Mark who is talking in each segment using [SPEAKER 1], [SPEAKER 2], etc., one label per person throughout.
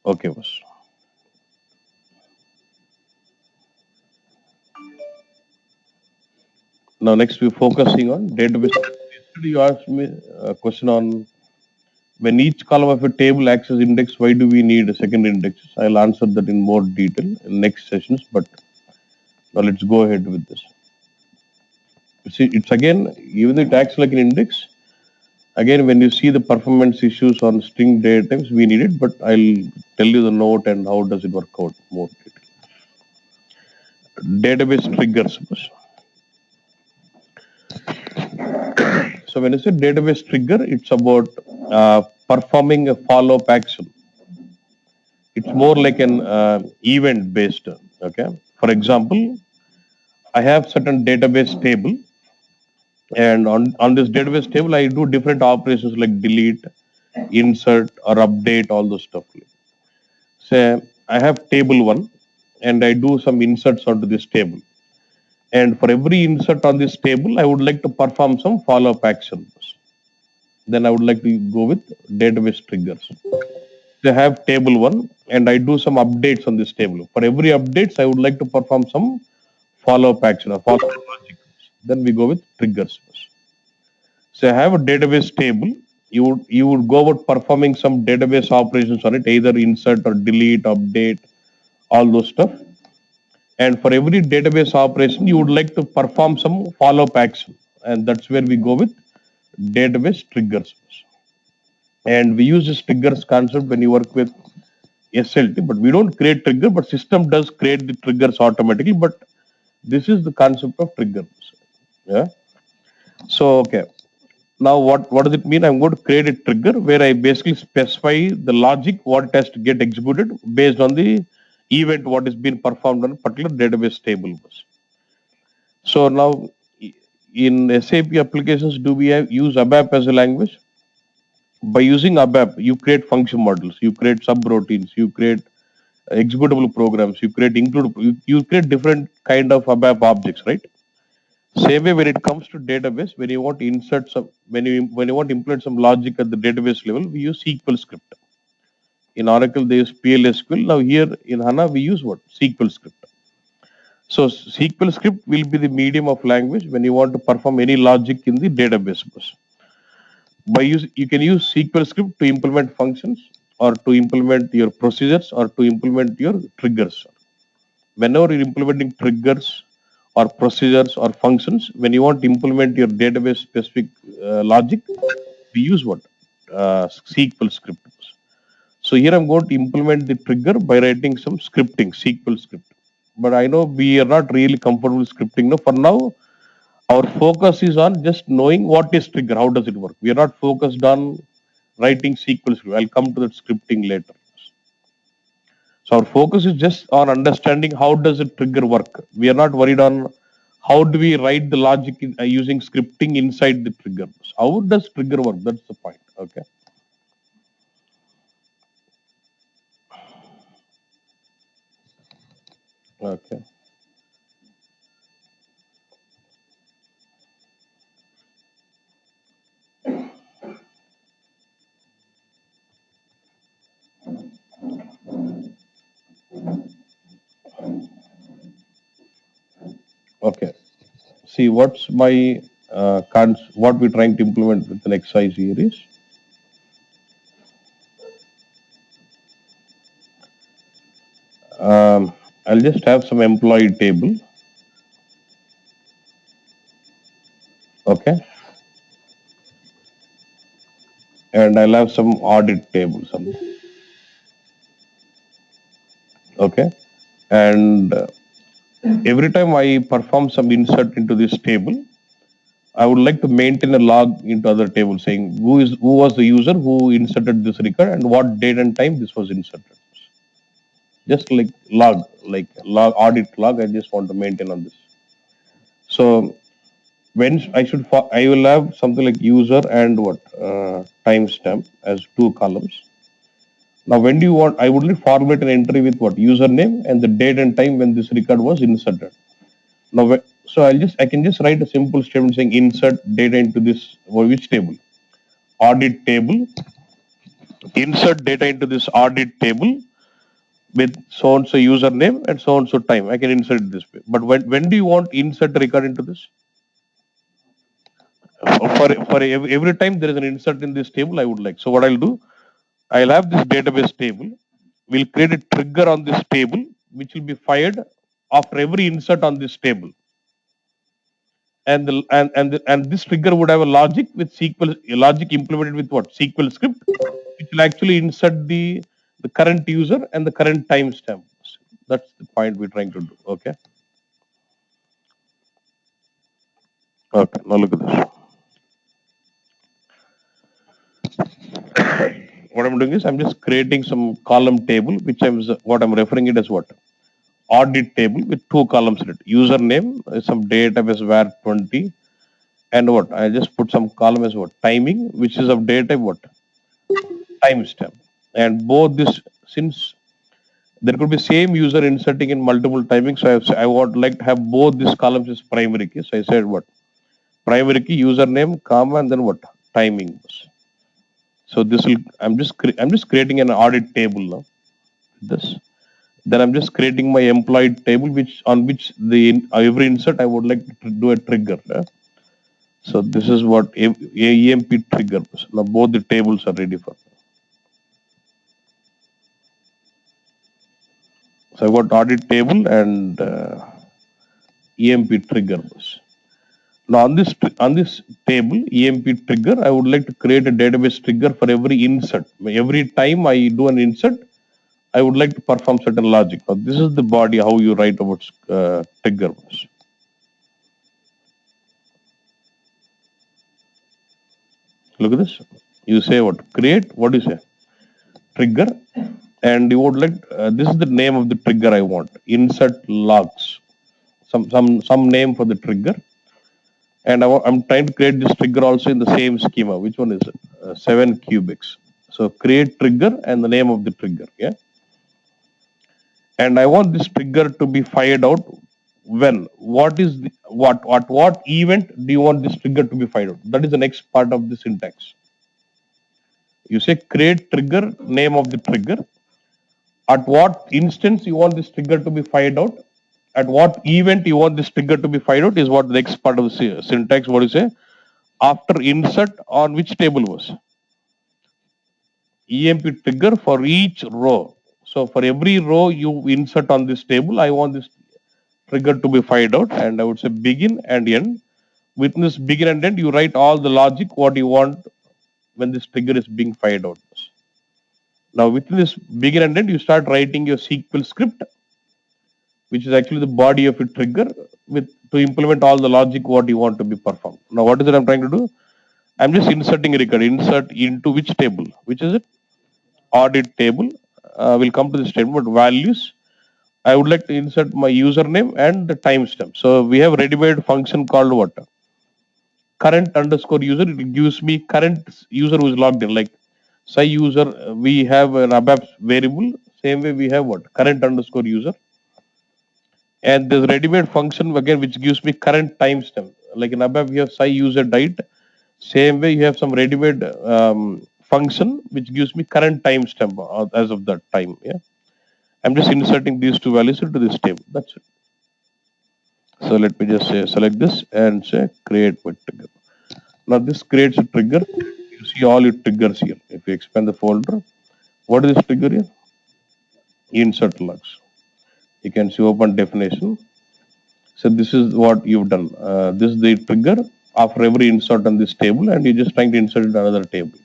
[SPEAKER 1] Okay, boss. Now next we're focusing on database. Yesterday you asked me a question on when each column of a table acts as index, why do we need a second index? I'll answer that in more detail in next sessions, but now let's go ahead with this. You see, it's again, even though it acts like an index, again, when you see the performance issues on string data types, we need it, but I'll tell you the note and how does it work out more detail. Database triggers. So when I say database trigger, it's about performing a follow-up action. It's more like an event-based. Okay. For example, I have certain database table, and on this database table, I do different operations like delete, insert, or update, all those stuff. Say I have table one, and I do some inserts onto this table. And for every insert on this table, I would like to perform some follow-up actions. Then I would like to go with database triggers. They have table one, and I do some updates on this table. For every updates, I would like to perform some follow-up action or follow-up logic. Then we go with triggers. So I have a database table. You would go about performing some database operations on it, either insert or delete, update, all those stuff. And for every database operation, you would like to perform some follow-up action, and that's where we go with database triggers. And we use this triggers concept when you work with SLT, but we don't create trigger, but system does create the triggers automatically. But this is the concept of triggers. Yeah. So okay. Now what does it mean? I'm going to create a trigger where I basically specify the logic what it has to get executed based on the event what is being performed on a particular database table. So now in SAP applications, do we use ABAP as a language? By using ABAP, you create function models, you create subroutines, you create executable programs, you create you create different kind of ABAP objects, right? Same way when it comes to database, when you want to insert some, when you want to implement some logic at the database level, we use SQL script. In Oracle, they use PLSQL. Now here in HANA, we use what? SQL script. So SQL script will be the medium of language when you want to perform any logic in the database bus. You can use SQL script to implement functions or to implement your procedures or to implement your triggers. Whenever you're implementing triggers or procedures or functions, when you want to implement your database specific logic, we use what? SQL script. So here I'm going to implement the trigger by writing some scripting, SQL script. But I know we are not really comfortable with scripting. No, for now, our focus is on just knowing what is trigger, how does it work. We are not focused on writing SQL script. I'll come to that scripting later. So our focus is just on understanding how does a trigger work. We are not worried on how do we write the logic using scripting inside the trigger. How does trigger work? That's the point. Okay. Okay. Okay. See, what's my what we're trying to implement with an exercise here is I'll just have some employee table. Okay. And I'll have some audit table. Okay. And every time I perform some insert into this table, I would like to maintain a log into other table saying who was the user who inserted this record and what date and time this was inserted. Just like log audit log, I just want to maintain on this. So when I will have something like user and what timestamp as two columns. Now when do you want? I would only format an entry with what username and the date and time when this record was inserted. Now so I can just write a simple statement saying insert data into this or which table? Audit table, insert data into this audit table with so and so username and so and so time. I can insert it this way. But when do you want insert record into this? For every time there is an insert in this table, I would like. So what I'll do, I'll have this database table. We'll create a trigger on this table, which will be fired after every insert on this table. And this trigger would have a logic with SQL logic implemented with what? SQL script, which will actually insert the current user and the current timestamp. That's the point we're trying to do. Okay. Okay. Now look at this. What I'm doing is I'm just creating some column table, which what I'm referring it as what? Audit table with two columns in it. Username, some database var 20, and what? I just put some column as what? Timing, which is of data what? Timestamp. And both this, since there could be same user inserting in multiple timings, so I would like to have both these columns as primary key. So I said what? Primary key, username, comma, and then what? Timing. So this will, I'm just creating an audit table now. This. Then I'm just creating my employee table, which every insert I would like to do a trigger. So this is what EMP trigger. Now both the tables are ready for. So I've got audit table and EMP trigger. Now on this table EMP trigger, I would like to create a database trigger for every insert. Every time I do an insert, I would like to perform certain logic. Now this is the body how you write about trigger. Look at this. You say what? Create. What do you say? Trigger. And you would like this is the name of the trigger I want. Insert logs. Some name for the trigger. And I'm trying to create this trigger also in the same schema. Which one is it? 7 cubics. So create trigger and the name of the trigger. Yeah. And I want this trigger to be fired out when? What is the what event do you want this trigger to be fired out? That is the next part of the syntax. You say create trigger, name of the trigger. At what instance you want this trigger to be fired out? At what event you want this trigger to be fired out is what the next part of the syntax. What do you say? After insert on which table was? EMP trigger for each row. So for every row you insert on this table, I want this trigger to be fired out, and I would say begin and end. Within this begin and end, you write all the logic what you want when this trigger is being fired out. Now within this begin and end, you start writing your SQL script, which is actually the body of a trigger to implement all the logic what you want to be performed. Now what is it I'm trying to do? I'm just inserting a record. Insert into which table? Which is it? Audit table. We'll come to this statement. Values. I would like to insert my username and the timestamp. So we have ready-made function called what? Current underscore user. It gives me current user who is logged in. Like say user, we have an ABAP variable. Same way we have what? Current underscore user. And there's ready-made function again which gives me current timestamp. Like in ABAP we have say user date. Same way you have some ready-made function which gives me current timestamp as of that time. Yeah. I'm just inserting these two values into this table. That's it. So let me just say select this and say create with trigger. Now this creates a trigger. You see all your triggers here. If you expand the folder, what is this trigger here? Insert logs. You can see open definition. So this is what you've done. This is the trigger after every insert on this table, and you're just trying to insert it in another table.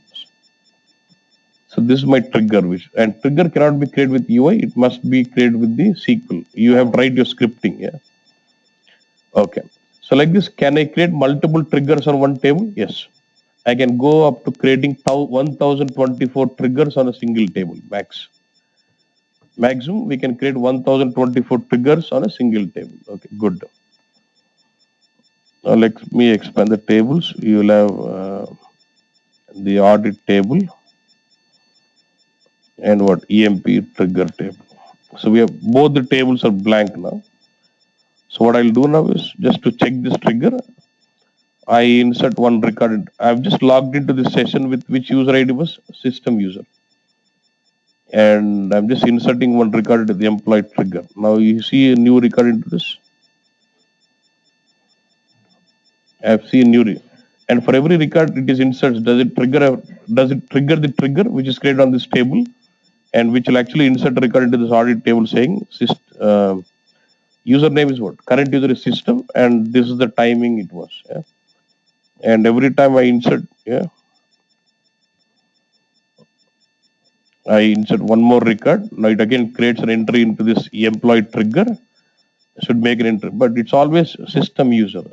[SPEAKER 1] So this is my trigger, and trigger cannot be created with UI. It must be created with the SQL. You have to write your scripting. Yeah. Okay. So like this, can I create multiple triggers on one table? Yes. I can go up to creating 1024 triggers on a single table, max. Maximum, we can create 1024 triggers on a single table. Okay, good. Now let me expand the tables. You will have the audit table and what? EMP trigger table. So we have both the tables are blank now. So what I'll do now is just to check this trigger, I insert one record. I've just logged into this session with which user ID was system user. and I'm just inserting one record into the employee trigger. Now you see a new record into this. I've seen new, and for every record it is inserted. Does it trigger the trigger which is created on this table, and which will actually insert a record into this audit table saying username is what current user is system, and this is the timing it was. Yeah? And every time I insert, I insert one more record. Now it again creates an entry into this employee trigger. Should make an entry, but it's always system user.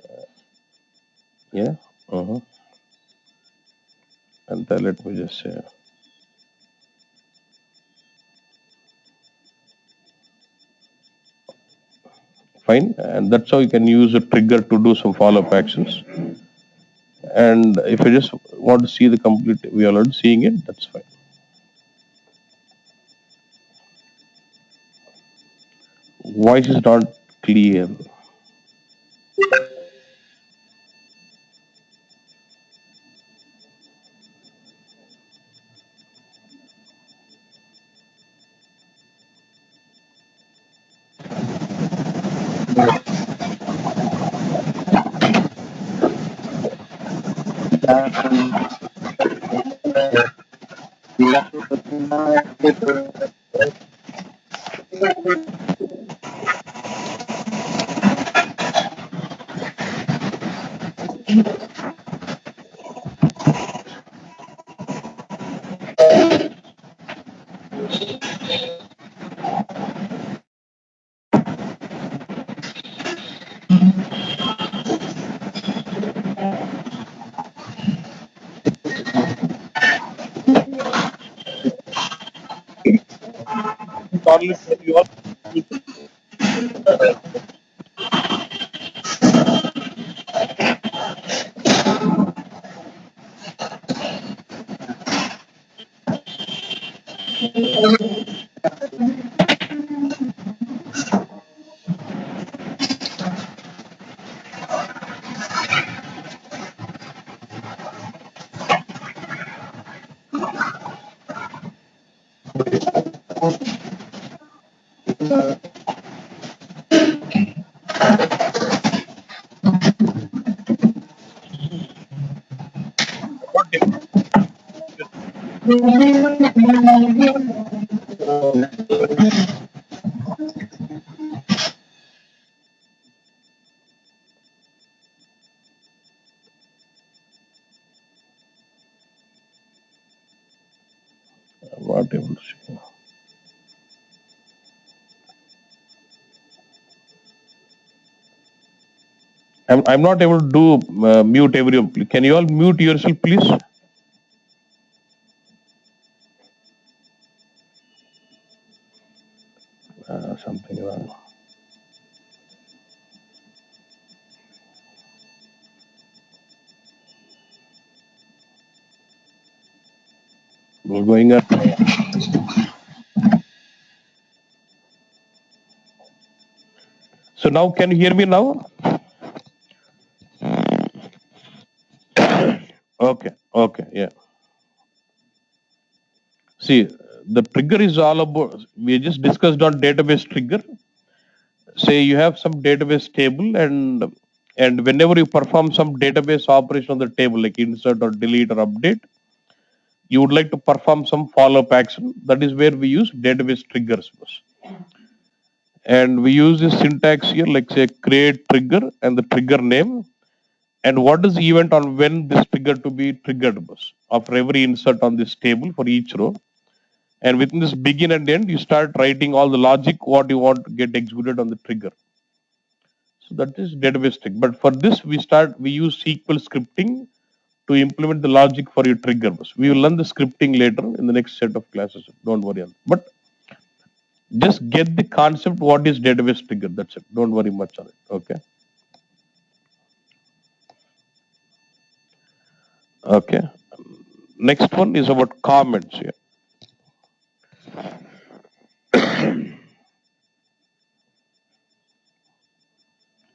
[SPEAKER 1] Yeah. Uh-huh. And let me just say. Fine, and that's how you can use a trigger to do some follow-up actions. And if you just want to see the complete, we are already seeing it, that's fine. Voice is not clear. I'm not able to see. I'm not able to do mute everyone. Can you all mute yourself, please? Something wrong. We're going up. So now, can you hear me now? Okay, okay, yeah. See, the trigger is all about, we just discussed on database trigger. Say you have some database table, and whenever you perform some database operation on the table, like insert or delete or update, you would like to perform some follow-up action. That is where we use database triggers. And we use this syntax here, like say create trigger and the trigger name, and what is the event on when this trigger to be triggered after every insert on this table for each row. And within this begin and end, you start writing all the logic what you want to get executed on the trigger. So that is database trigger. But for this, we use SQL scripting to implement the logic for your trigger. We will learn the scripting later in the next set of classes. Don't worry on it. But just get the concept what is database trigger. That's it. Don't worry much on it. Okay. Okay. Next one is about comments here.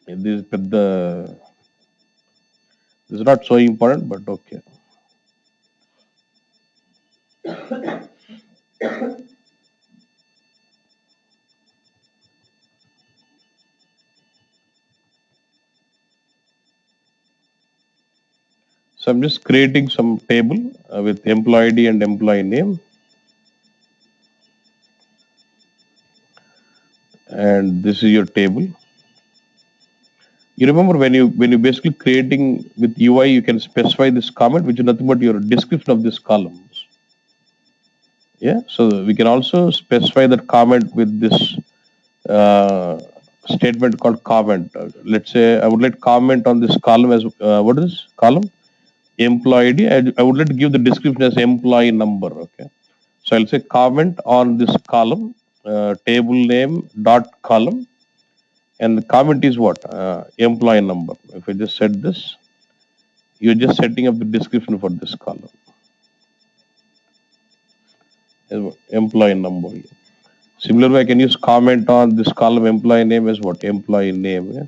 [SPEAKER 1] This is not so important, but okay. So I'm just creating some table with employee ID and employee name. And this is your table. You remember when you basically creating with UI, you can specify this comment, which is nothing but your description of this columns. Yeah, so we can also specify that comment with this statement called comment. Let's say I would let comment on this column as what is this column? Employee ID. I would let give the description as employee number. Okay, so I'll say comment on this column, table name dot column, and the comment is what? Employee number. If I just set this, you're just setting up the description for this column. Employee number. Similarly, I can use comment on this column employee name as what? Employee name. Yeah?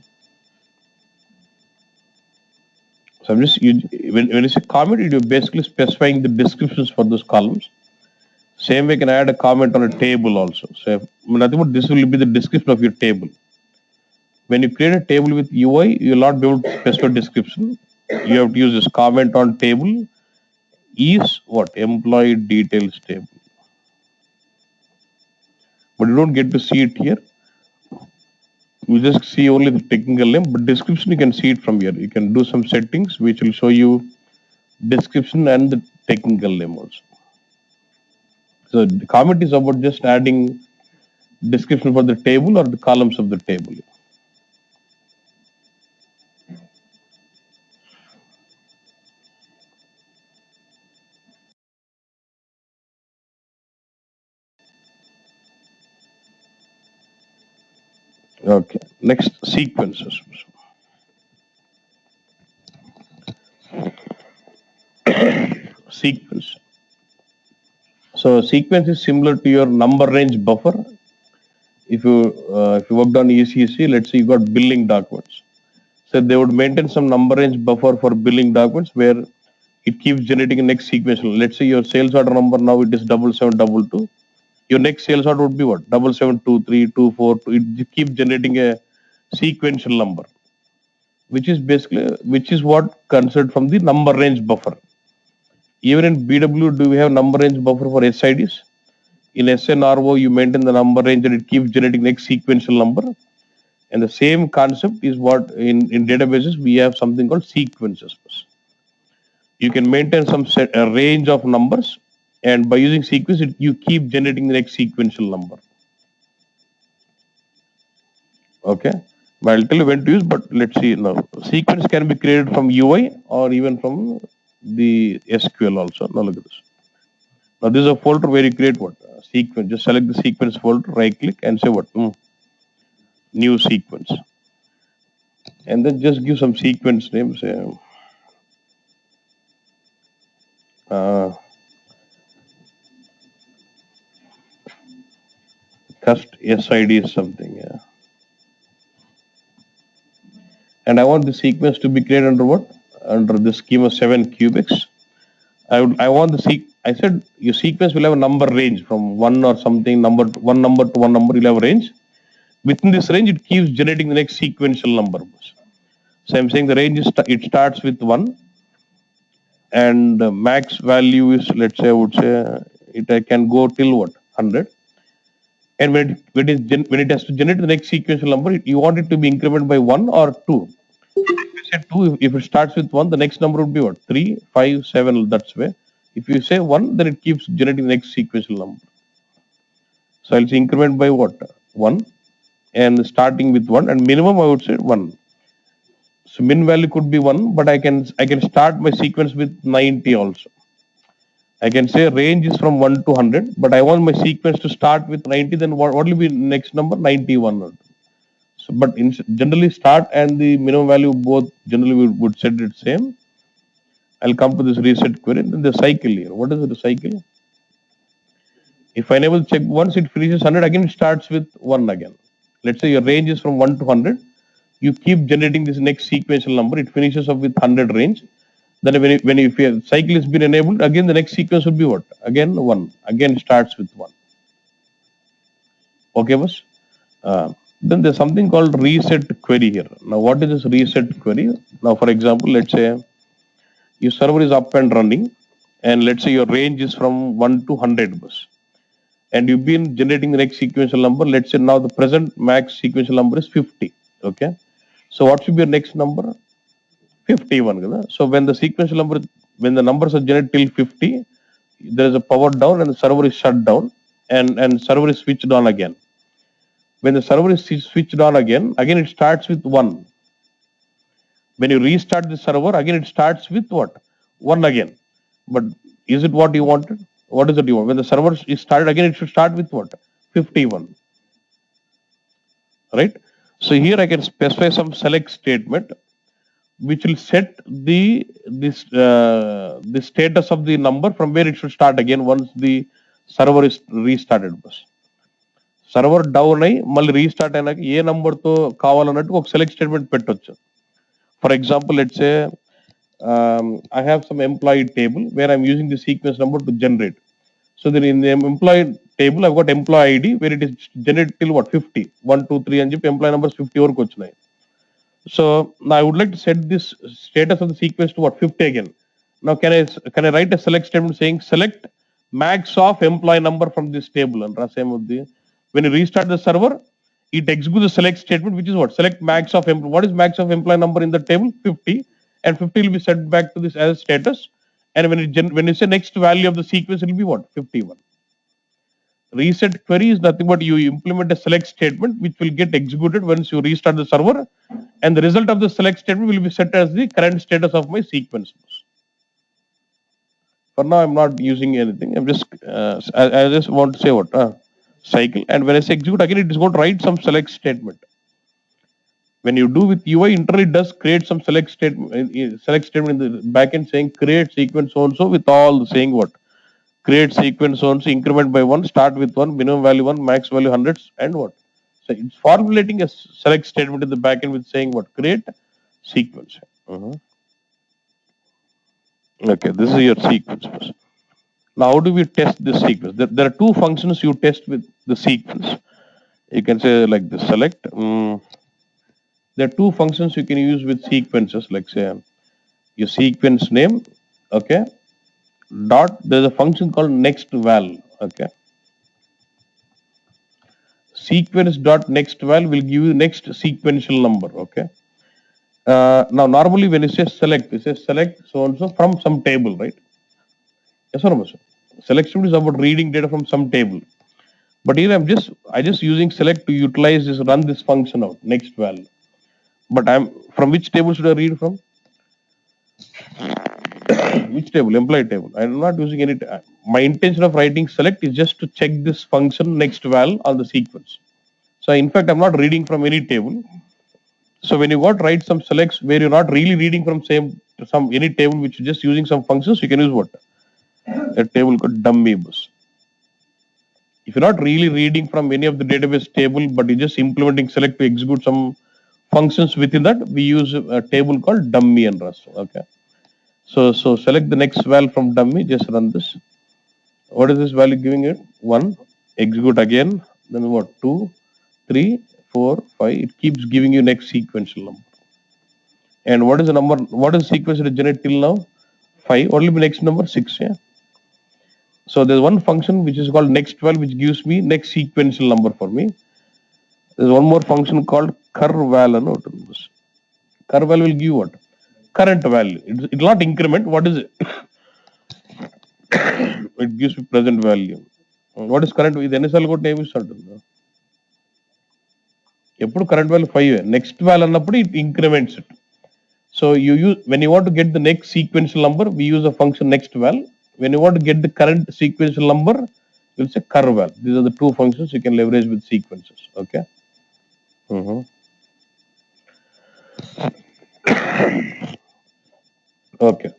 [SPEAKER 1] So I'm just when you say comment, you're basically specifying the descriptions for those columns. Same way, can add a comment on a table also. So nothing but this will be the description of your table. When you create a table with UI, you will not be able to specify description. You have to use this comment on table is what? Employee details table. But you don't get to see it here. You just see only the technical name, but description you can see it from here. You can do some settings which will show you description and the technical name also. So the comment is about just adding description for the table or the columns of the table. Okay, next sequences. Sequence. So sequence is similar to your number range buffer. If you worked on ECC, let's say you got billing documents. So they would maintain some number range buffer for billing documents where it keeps generating a next sequential. Let's say your sales order number now it is 7722. Your next sales order would be what? 7723, 242. It keeps generating a sequential number, which is what considered from the number range buffer. Even in BW, do we have number range buffer for SIDs? In SNRO, you maintain the number range and it keeps generating next sequential number. And the same concept is what in databases we have something called sequences. You can maintain some a range of numbers, and by using sequence, you keep generating the next sequential number. Okay, but I'll tell you when to use. But let's see now. Sequence can be created from UI or even from the SQL also. Now look at this. Now this is a folder where you create what? Sequence. Just select the sequence folder, right click and say what? New sequence. And then just give some sequence name. Say cust SID is something. Yeah. And I want the sequence to be created under what? Under the schema 7 cubics. I want the I said your sequence will have a number range from one or something one number to one number. You'll have a range. Within this range, it keeps generating the next sequential number. So I'm saying the range it starts with 1, and max value is, let's say, I would say it can go till what? 100. And when it has to generate the next sequential number, you want it to be incremented by 1 or 2. If you say 2, if it starts with 1, the next number would be what? 3, 5, 7. That's way. If you say 1, then it keeps generating the next sequential number. So I'll say increment by what? 1, and starting with 1, and minimum I would say 1. So min value could be 1, but I can start my sequence with 90 also. I can say range is from 1 to 100, but I want my sequence to start with 90. Then what will be next number? 91. So, but generally start and the minimum value both generally we would set it same. I'll come to this reset query. Then the cycle here. What is the cycle? If I enable check once it finishes 100, again it starts with 1 again. Let's say your range is from 1 to 100. You keep generating this next sequential number. It finishes up with 100 range. Then if your cycle has been enabled, again the next sequence would be what? Again 1. Again starts with 1. Okay, boss? Then there's something called reset query here. Now what is this reset query? Now for example, let's say Your server is up and running, and let's say your range is from 1 to 100 bus. And you've been generating the next sequential number. Let's say now the present max sequential number is 50. Okay. So what should be your next number? 51. Kada? So when the sequential number, when the numbers are generated till 50, there is a power down and the server is shut down, and server is switched on again. When the server is switched on again it starts with 1. When you restart the server, again it starts with what? 1 again. But is it what you wanted? What is it you want? When the server is started again, it should start with what? 51. Right? So here I can specify some select statement which will set the status of the number from where it should start again once the server is restarted. Server down అయ్యి మళ్ళీ restart అయినాక ఏ నంబర్తో కావాలన్నట్టు ఒక select statement పెట్టొచ్చు. For example let's say I have some employee table where I'm using the sequence number to generate. So then in the employee table, I've got employee ID where it is generated till what? 50. 1, 2, 3 and employee numbers 50 వరకు వచ్చినాయి. So now I would like to set this status of the sequence to what? 50 again. Now can I write a select statement saying select max of employee number from this table and రాసేమవుద్ది. When you restart the server, it executes the select statement, which is what? Select max of employee. What is max of employee number in the table? 50, and 50 will be set back to this as status. And when you say next value of the sequence, it will be what? 51. Reset query is nothing but you implement a select statement, which will get executed once you restart the server, and the result of the select statement will be set as the current status of my sequence. For now, I'm not using anything. I'm just I just want to say what cycle, and when I say execute again, it is going to write some select statement. When you do with UI, internally it does create some select statement in the backend saying create sequence so and so with all saying what? Create sequence so and so, increment by 1, start with 1, minimum value 1, max value hundreds, and what? So it's formulating a select statement in the backend with saying what? Create sequence. Okay, this is your sequence. Now, how do we test this sequence? There are two functions you test with the sequence. You can say like the select. There are two functions you can use with sequences, like say your sequence name, okay, dot, there's a function called next val, okay. Sequence dot next val will give you next sequential number, okay. Now normally when you say select, you say select so and so from some table, right? Yes or no? Selection is about reading data from some table. But here I just using select to utilize this, run this function out, next val. But I'm from which table should I read from? Which table? Employee table. I'm not using any. My intention of writing select is just to check this function next val on the sequence. So in fact, I'm not reading from any table. So when you got write some selects where you're not really reading from any table, which is just using some functions, you can use what? A table called dummy bus. If you're not really reading from any of the database table, but you're just implementing select to execute some functions within that, we use a table called dummy and rust. Okay. So select the next val from dummy, just run this. What is this value giving it? 1, execute again, then what? 2, 3, 4, 5. It keeps giving you next sequential number. And what is the number? What is the sequence to generate till now? 5. What will be next number? 6. Yeah. So there's one function which is called next val, which gives me next sequential number for me. There's one more function called curval. Curval will give what? Current value. It will not increment. What is it? It gives me present value. What is current? This NSL got name is certain. Eప్పుడు current value 5. Next value annappudu it increments it. So you use, when you want to get the next sequential number, we use a function next val. When you want to get the current sequential number, we'll say curval. These are the two functions you can leverage with sequences. Okay. Okay.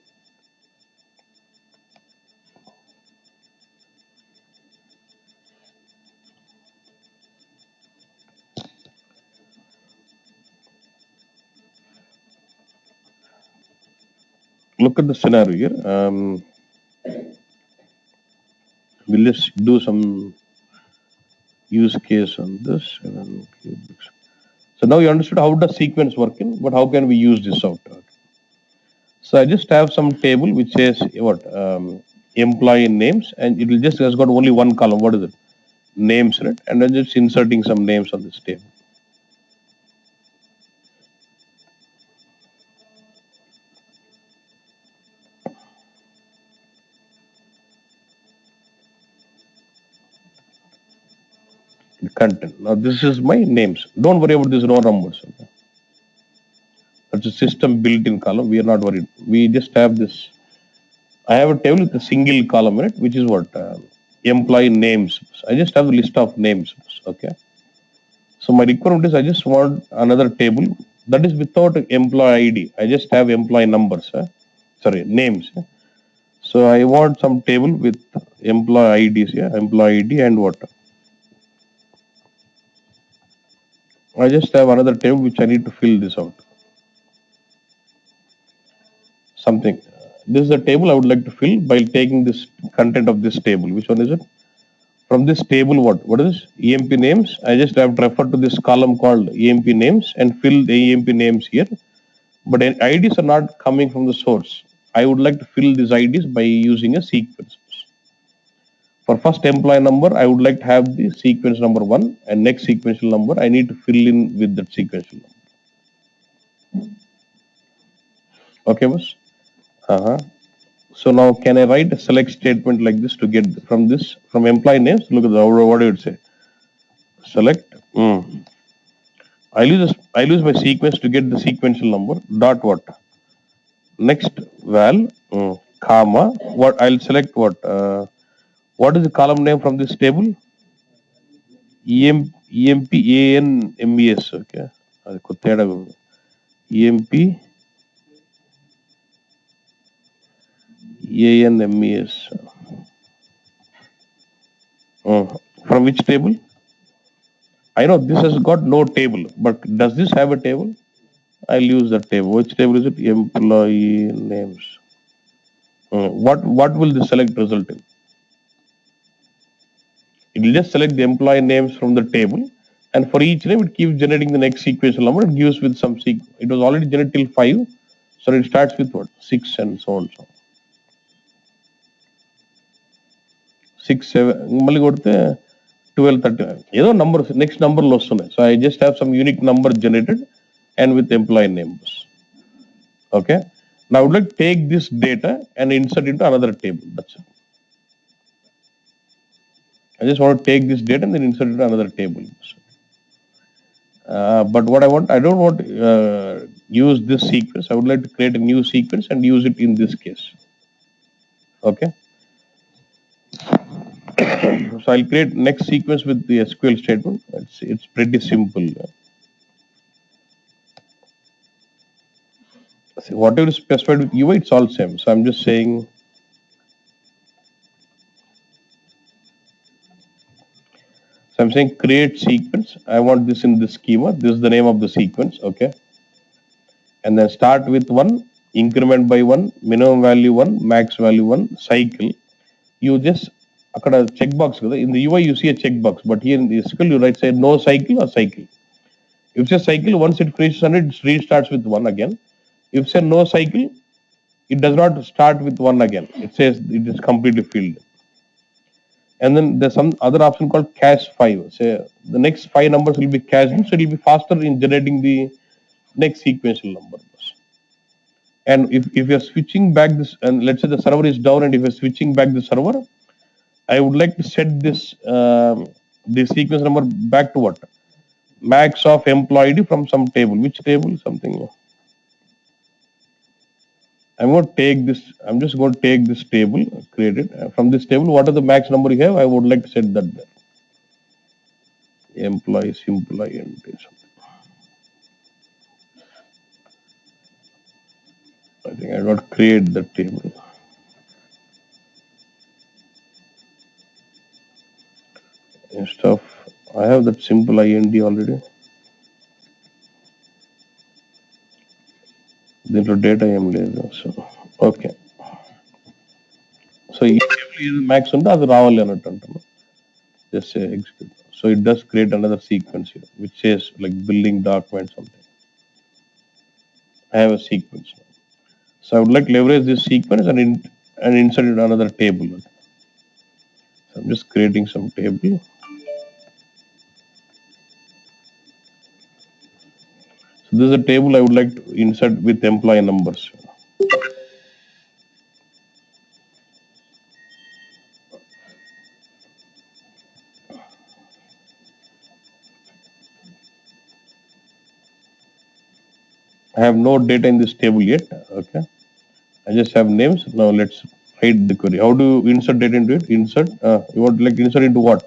[SPEAKER 1] Look at the scenario here. We'll just do some use case on this. So now you understood how does sequence work in, but how can we use this out? So I just have some table which says what employee names, and it will just has got only one column. What is it? Names, right? And I'm just inserting some names on this table. Content. Now this is my names. Don't worry about this row numbers. Okay? That's a system built-in column. We are not worried. We just have this. I have a table with a single column in it, which is what employee names. I just have a list of names. Okay. So my requirement is I just want another table that is without employee ID. I just have employee numbers. Sorry, names. So I want some table with employee IDs. Yeah, employee ID and what? I just have another table which I need to fill this out. Something. This is a table I would like to fill by taking this content of this table. Which one is it? From this table, what is this? EMP names. I just have to refer to this column called EMP names and fill the EMP names here. But IDs are not coming from the source. I would like to fill these IDs by using a sequence. For first employee number, I would like to have the sequence number 1, and next sequential number I need to fill in with that sequential number. Okay, boss? Uh-huh. So now can I write a select statement like this to get from this, from employee names? Look at the, what do you say? Select. I use my sequence to get the sequential number. Dot what? Next val, comma. What I'll select what? What is the column name from this table? EMPANMES. Okay. అది కొత్త తేడా ఉంది. EMP ANMES. From which table? I know this has got no table, but does this have a table? I'll use that table. Which table is it? Employee names. What will the select result in? It will just select the employee names from the table, and for each name it keeps generating the next sequential number. It gives with some it was already generated till 5, so it starts with what? 6 and so on. So 6, 7, మళ్ళీ కొడితే 12, 13 ఏదో numbers next నంబర్లు వస్తున్నాయి. So I just have some unique number generated and with employee names. Okay. Now I would like to take this data and insert into another table. That's it. I just want to take this data and then insert it into another table. But what I want, I don't want to use this sequence. I would like to create a new sequence and use it in this case. Okay. So I'll create next sequence with the SQL statement. It's pretty simple. See, whatever is specified with UI, it's all same. So I'm just saying. So I'm saying create sequence. I want this in the schema. This is the name of the sequence. Okay. And then start with 1, increment by 1, minimum value 1, max value 1, cycle. You just check box. In the UI, you see a check box, but here in the SQL, you write say no cycle or cycle. If it's a cycle, once it finishes 100, it restarts with 1 again. If it's a no cycle, it does not start with 1 again. It says it is completely filled. And then there's some other option called cache 5. Say the next 5 numbers will be cached, so it will be faster in generating the next sequential number. And if you're switching back this, and let's say the server is down, and if you're switching back the server, I would like to set this sequence number back to what? Max of employee ID from some table. Which table? Something. I'm going to take this. I'm just going to take this table, create it. From this table, what are the max number you have? I would like to set that there. Employees, employee, and something. I think I got to create the table. Instead of, I have that simple IND already. దీంట్లో data ఏం లేదు. So okay. So ఈ max ఉంటే అది రావాలి అన్నట్టు అంటున్నాను. Just execute. So it does create another sequence here, which says like building document something. I have a sequence. So I would like to leverage this sequence and insert it in another table. So I'm just creating some table. So this is a table I would like to insert with employee numbers. I have no data in this table yet. Okay. I just have names. Now let's write the query. How do you insert data into it? Insert. You want to like insert into what?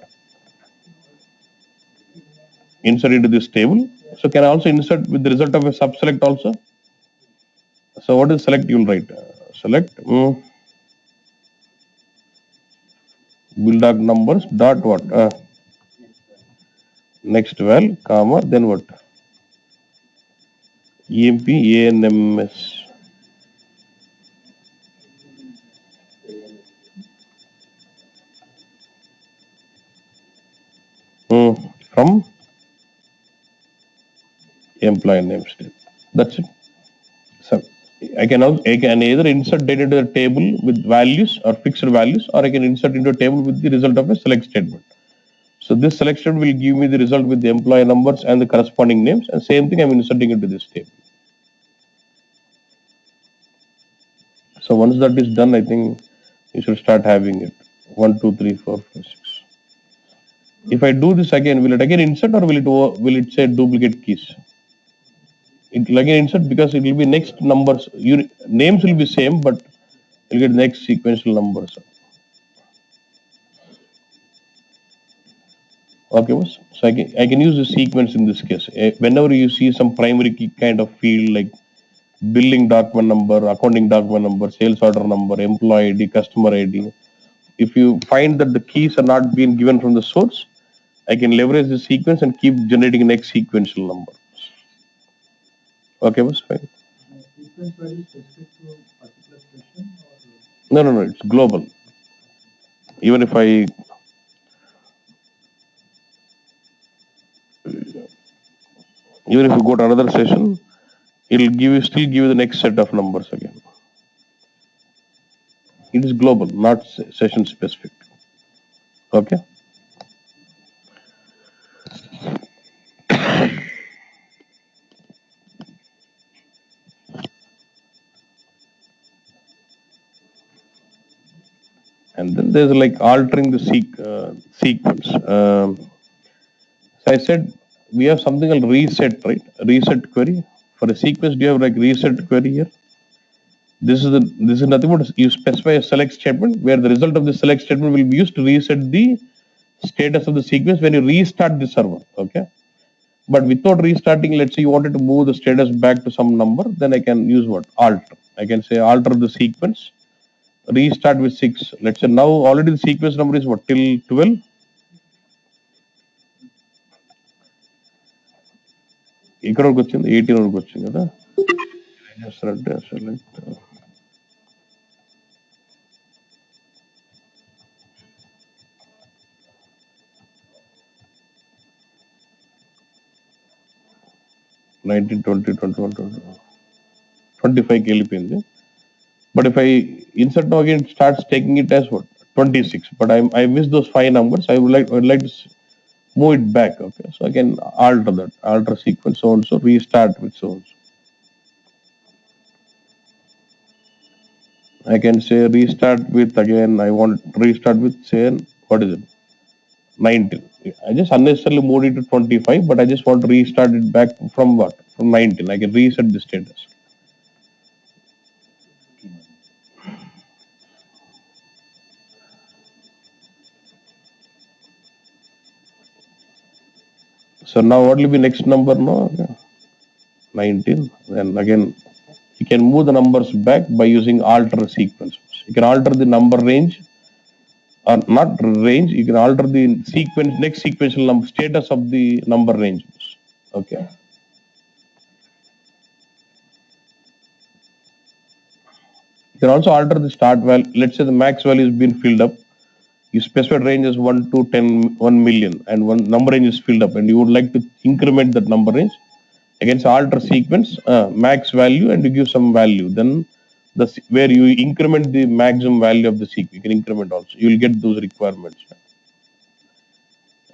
[SPEAKER 1] Insert into this table. So can I also insert with the result of a subselect also? So what is select? You will write select bulldog numbers dot what? Next val comma then what? EMP ANMS. From employee name state. That's it. So I can either insert data into the table with values or fixed values, or I can insert into a table with the result of a select statement. So this select statement will give me the result with the employee numbers and the corresponding names, and same thing I'm inserting into this table. So once that is done, I think you should start having it. 1, 2, 3, 4, 5, 6. If I do this again, will it again insert or will it say duplicate keys? It will again insert because it will be next numbers. Names will be same, but you'll get next sequential numbers. Okay, boss. So I can use the sequence in this case. Whenever you see some primary key kind of field like billing document number, accounting document number, sales order number, employee ID, customer ID, if you find that the keys are not being given from the source, I can leverage the sequence and keep generating next sequential number. Okay, boss. Fine.
[SPEAKER 2] Sequence value specific to a particular session
[SPEAKER 1] No, it's global. Even if you go to another session, it'll still give you the next set of numbers again. It is global, not session specific. Okay. And then there's like altering the sequence. So I said we have something called reset, right? Reset query. For a sequence, do you have like reset query here? This is nothing but you specify a select statement where the result of the select statement will be used to reset the status of the sequence when you restart the server. Okay. But without restarting, let's say you wanted to move the status back to some number, then I can use what? Alter. I can say alter the sequence, restart with 6. Let's say now already the sequence number is what? Till 12. ఇక్కడ వరకు వచ్చింది 18 వరకు వచ్చింది కదా చేస్తారంటే select 19, 20, 21, 25కి వెళ్ళిపోయింది. But if I insert now again, it starts taking it as what? 26. But I missed those 5 numbers. I would like to move it back. Okay, so I can alter that, alter sequence so and so, restart with so and so. I can say restart with again. I want restart with say what is it? 19. I just unnecessarily moved it to 25, but I just want to restart it back from what? From 19. I can reset the status. So now what will be next number? No, 19. Then again, you can move the numbers back by using alter sequence. You can alter the number range or not range. You can alter the sequence, next sequential number status of the number range. Okay. You can also alter the start value. Let's say the max value has been filled up. You specified range as 1 to 10, 1 million, and one number range is filled up, and you would like to increment that number range. Against alter sequence, max value, and you give some value. Then where you increment the maximum value of the seq. You can increment also. You will get those requirements.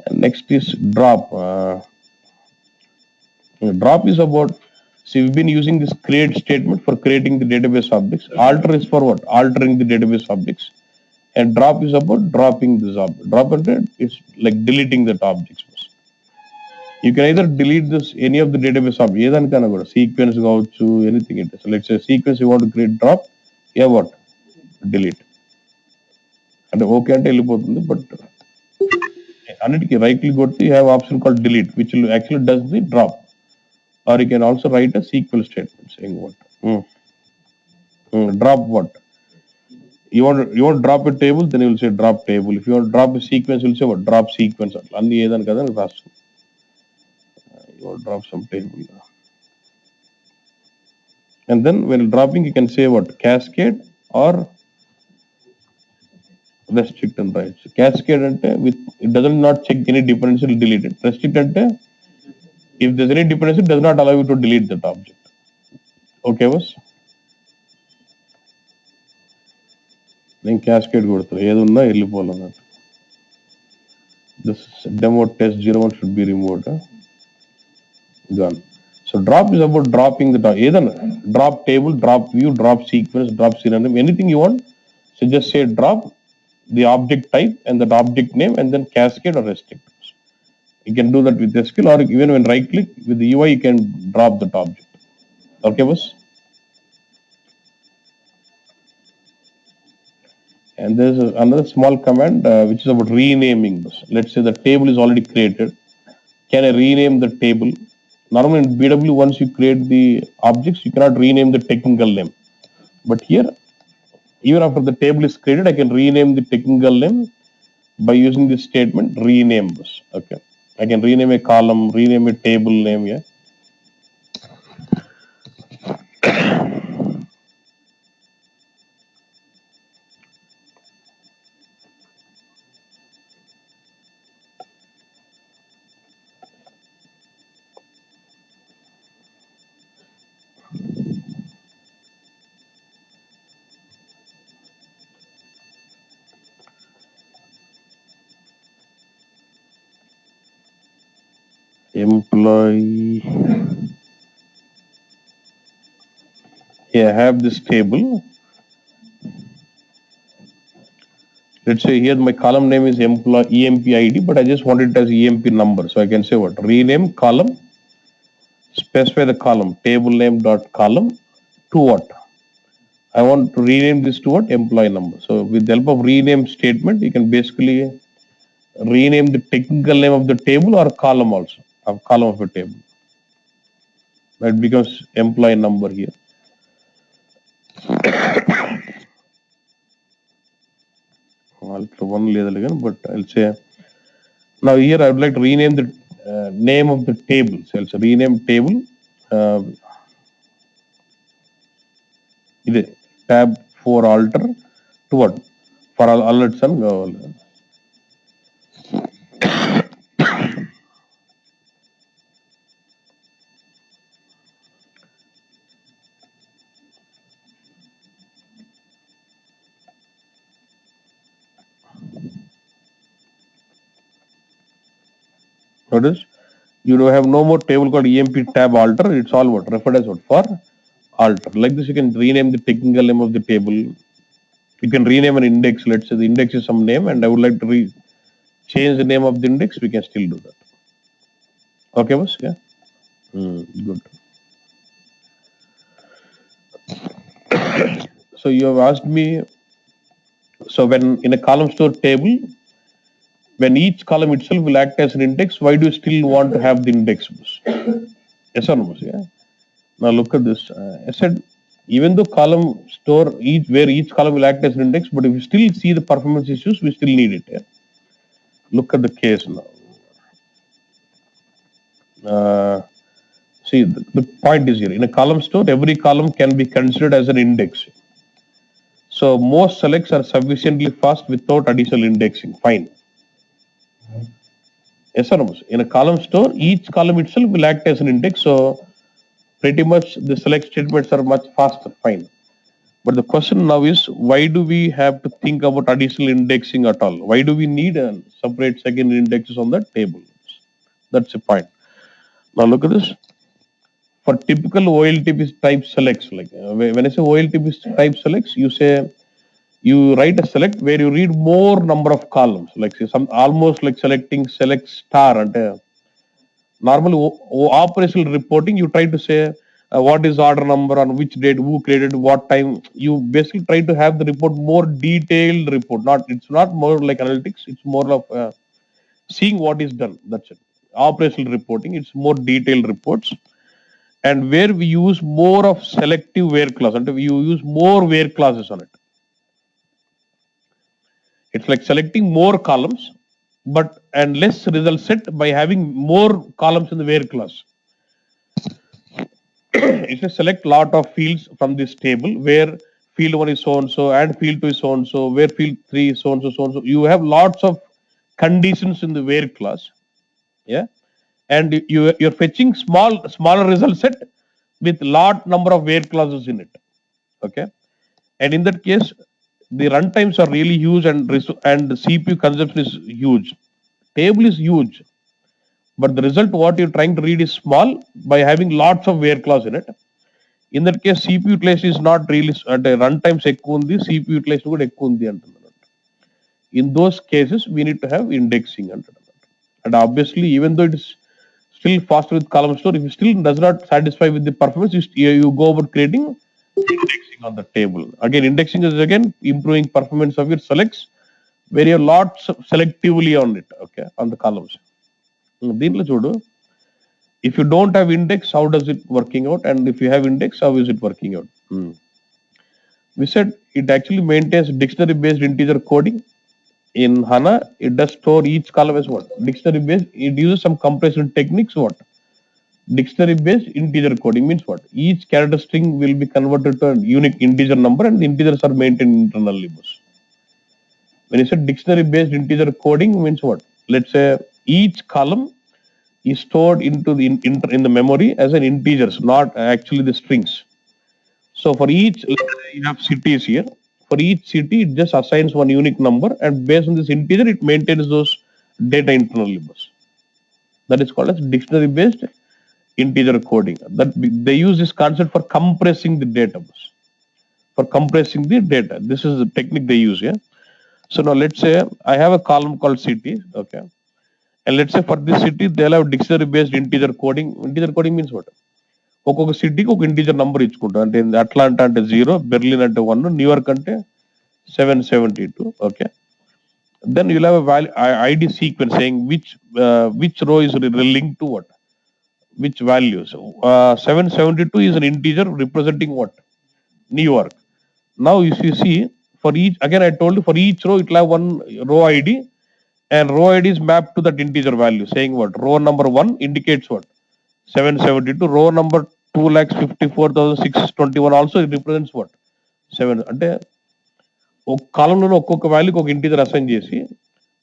[SPEAKER 1] And next is drop. Drop is about, see, we've been using this create statement for creating the database objects. Alter is for what? Altering the database objects. And drop is about dropping this object. Drop is like deleting that objects. You can either delete this any of the database object, ఏదానికైనా కూడా sequence కావచ్చు, anything it is. Let's say sequence you want to create drop, yeah, what? Delete. అంటే okay అంటే వెళ్ళిపోతుంది, but అన్నిటికీ right click కొట్టి you have option called delete, which will actually does the drop. Or you can also write a SQL statement saying what? Drop what? You want to drop a table, then you will say drop table. If you want to drop a sequence, you will say what? Drop sequence. అన్ని ఏదని కదా రాస్తుంది. You want to drop some table. And then when dropping, you can say what? Cascade or restrict and write. So cascade ante with it does not check any dependency, will delete it. Restrict ante if there's any dependency, it does not allow you to delete that object. Okay, boss? నేను cascade కొడుతున్నా, ఏది ఉన్నా వెళ్ళిపోవాలన్నట్టు. This demo test 01 should be removed. Gone. So drop is about dropping the either drop table, drop view, drop sequence, drop synonym, anything you want. So just say drop the object type and that object name and then cascade or restrict. You can do that with SQL, or even when right click with the UI you can drop that object. Okay, boss? And there's another small command which is about renaming this. Let's say the table is already created. Can I rename the table? Normally in BW, once you create the objects, you cannot rename the technical name. But here, even after the table is created, I can rename the technical name by using this statement, rename this. Okay. I can rename a column, rename a table name. Yeah. Employee. Here I have this table. Let's say here my column name is employee EMP ID, but I just want it as EMP number. So I can say what? Rename column, specify the column, table name dot column to what? I want to rename this to what? Employee number. So with the help of rename statement, you can basically rename the technical name of the table or column also, a column of a table. That becomes employee number here. One level again, but I'll say now here I would like to rename the name of the table. So I'll say rename table. Tab 4 alter to what? For all alerts and notice you do have no more table called EMP tab alter. It's all what? Referred as what? For alter. Like this, you can rename the technical name of the table. You can rename an index. Let's say the index is some name and I would like to change the name of the index. We can still do that. Okay, boss? Yeah. Good. So you have asked me, so when in a column store table, when each column itself will act as an index, why do you still want to have the index? Yes or no? Yeah. Now look at this. I said, even though column store where each column will act as an index, but if you still see the performance issues, we still need it. Yeah? Look at the case now. See, the point is here. In a column store, every column can be considered as an index. So most selects are sufficiently fast without additional indexing. Fine. Yes or no? In a column store, each column itself will act as an index. So pretty much the select statements are much faster. Fine. But the question now is, why do we have to think about additional indexing at all? Why do we need a separate second indexes on the table? That's the point. Now look at this. For typical OLTP type selects, like when I say OLTP type selects, you write a select where you read more number of columns, like say some almost like selecting select star. And normally operational reporting, you try to say what is order number, on which date, who created, what time. You basically try to have the report more detailed report. It's not more like analytics. It's more of seeing what is done. That's it. Operational reporting. It's more detailed reports, and where we use more of selective where clause, and we use more where clauses on it. It's like selecting more columns, but and less result set by having more columns in the where clause. If you select lot of fields from this table where field 1 is so and so and field 2 is so and so, where field 3 is so and so, you have lots of conditions in the where clause. Yeah. And you're fetching smaller result set with lot number of where clauses in it. Okay. And in that case, the runtimes are really huge, and the CPU consumption is huge. Table is huge, but the result what you're trying to read is small by having lots of where clause in it. In that case, CPU utilization is not really at a runtimes ఎక్కువ ఉంది, CPU utilization కూడా ఎక్కువ ఉంది అంటున్నారు. In those cases, we need to have indexing అంటున్నారు. And obviously, even though it is still faster with column store, if it still does not satisfy with the performance, you go about creating indexing on the table. Again, indexing is again improving performance of your selects, where you have lots selectively on it, okay, on the columns. దీంట్లో చూడు, if you don't have index, how does it working out? And if you have index, how is it working out? We said it actually maintains dictionary based integer coding. In HANA, it does store each column as what? Dictionary based. It uses some compression techniques. What? Dictionary based integer coding means what? Each character string will be converted to a unique integer number, and the integers are maintained internally. When you said dictionary based integer coding means what? Let's say each column is stored into the in the memory as an integers, not actually the strings. So for each, you have cities here. For each city, it just assigns one unique number, and based on this integer, it maintains those data internally. That is called as dictionary based integer coding. That they use this concept for compressing the data. For compressing the data, this is the technique they use. Yeah. So now let's say I have a column called city. Okay. And let's say for this city, they'll have dictionary based integer coding. Integer coding means what? ఒక్కొక్క సిటీకి ఒక integer number ఇచ్చుకుంటాం. అంటే Atlanta అంటే 0, Berlin అంటే 1, New York అంటే 772. Okay. Then you'll have a value ID sequence saying which row is linked to what, which values. 772 is an integer representing what? New York. Now if you see, for each, again I told you, for each row it will have one row ID, and row ID is mapped to that integer value, saying what? Row number 1 indicates what? 772. Row number 2,54,621 also it represents what? 7. అంటే ఒక కాలంలో ఒక్కొక్క వాల్యూకి ఒక integer assign చేసి,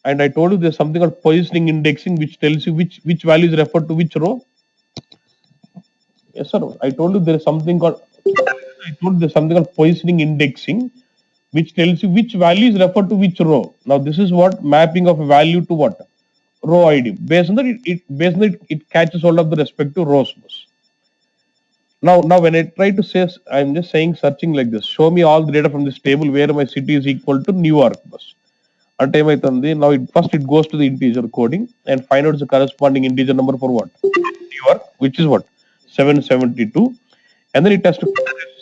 [SPEAKER 1] and I told you there's something called positioning indexing which tells you which values refer to which row. Yes sir, I told you there's something called positioning indexing which tells you which values refer to which row. Now this is what mapping of a value to what? Row ID. Based on that, it catches hold of the respective rows. Now when I try to say, I'm just saying searching like this, show me all the data from this table where my city is equal to New York. At time now first it goes to the integer coding and find out the corresponding integer number for what? New York, which is what? 772. And then it has to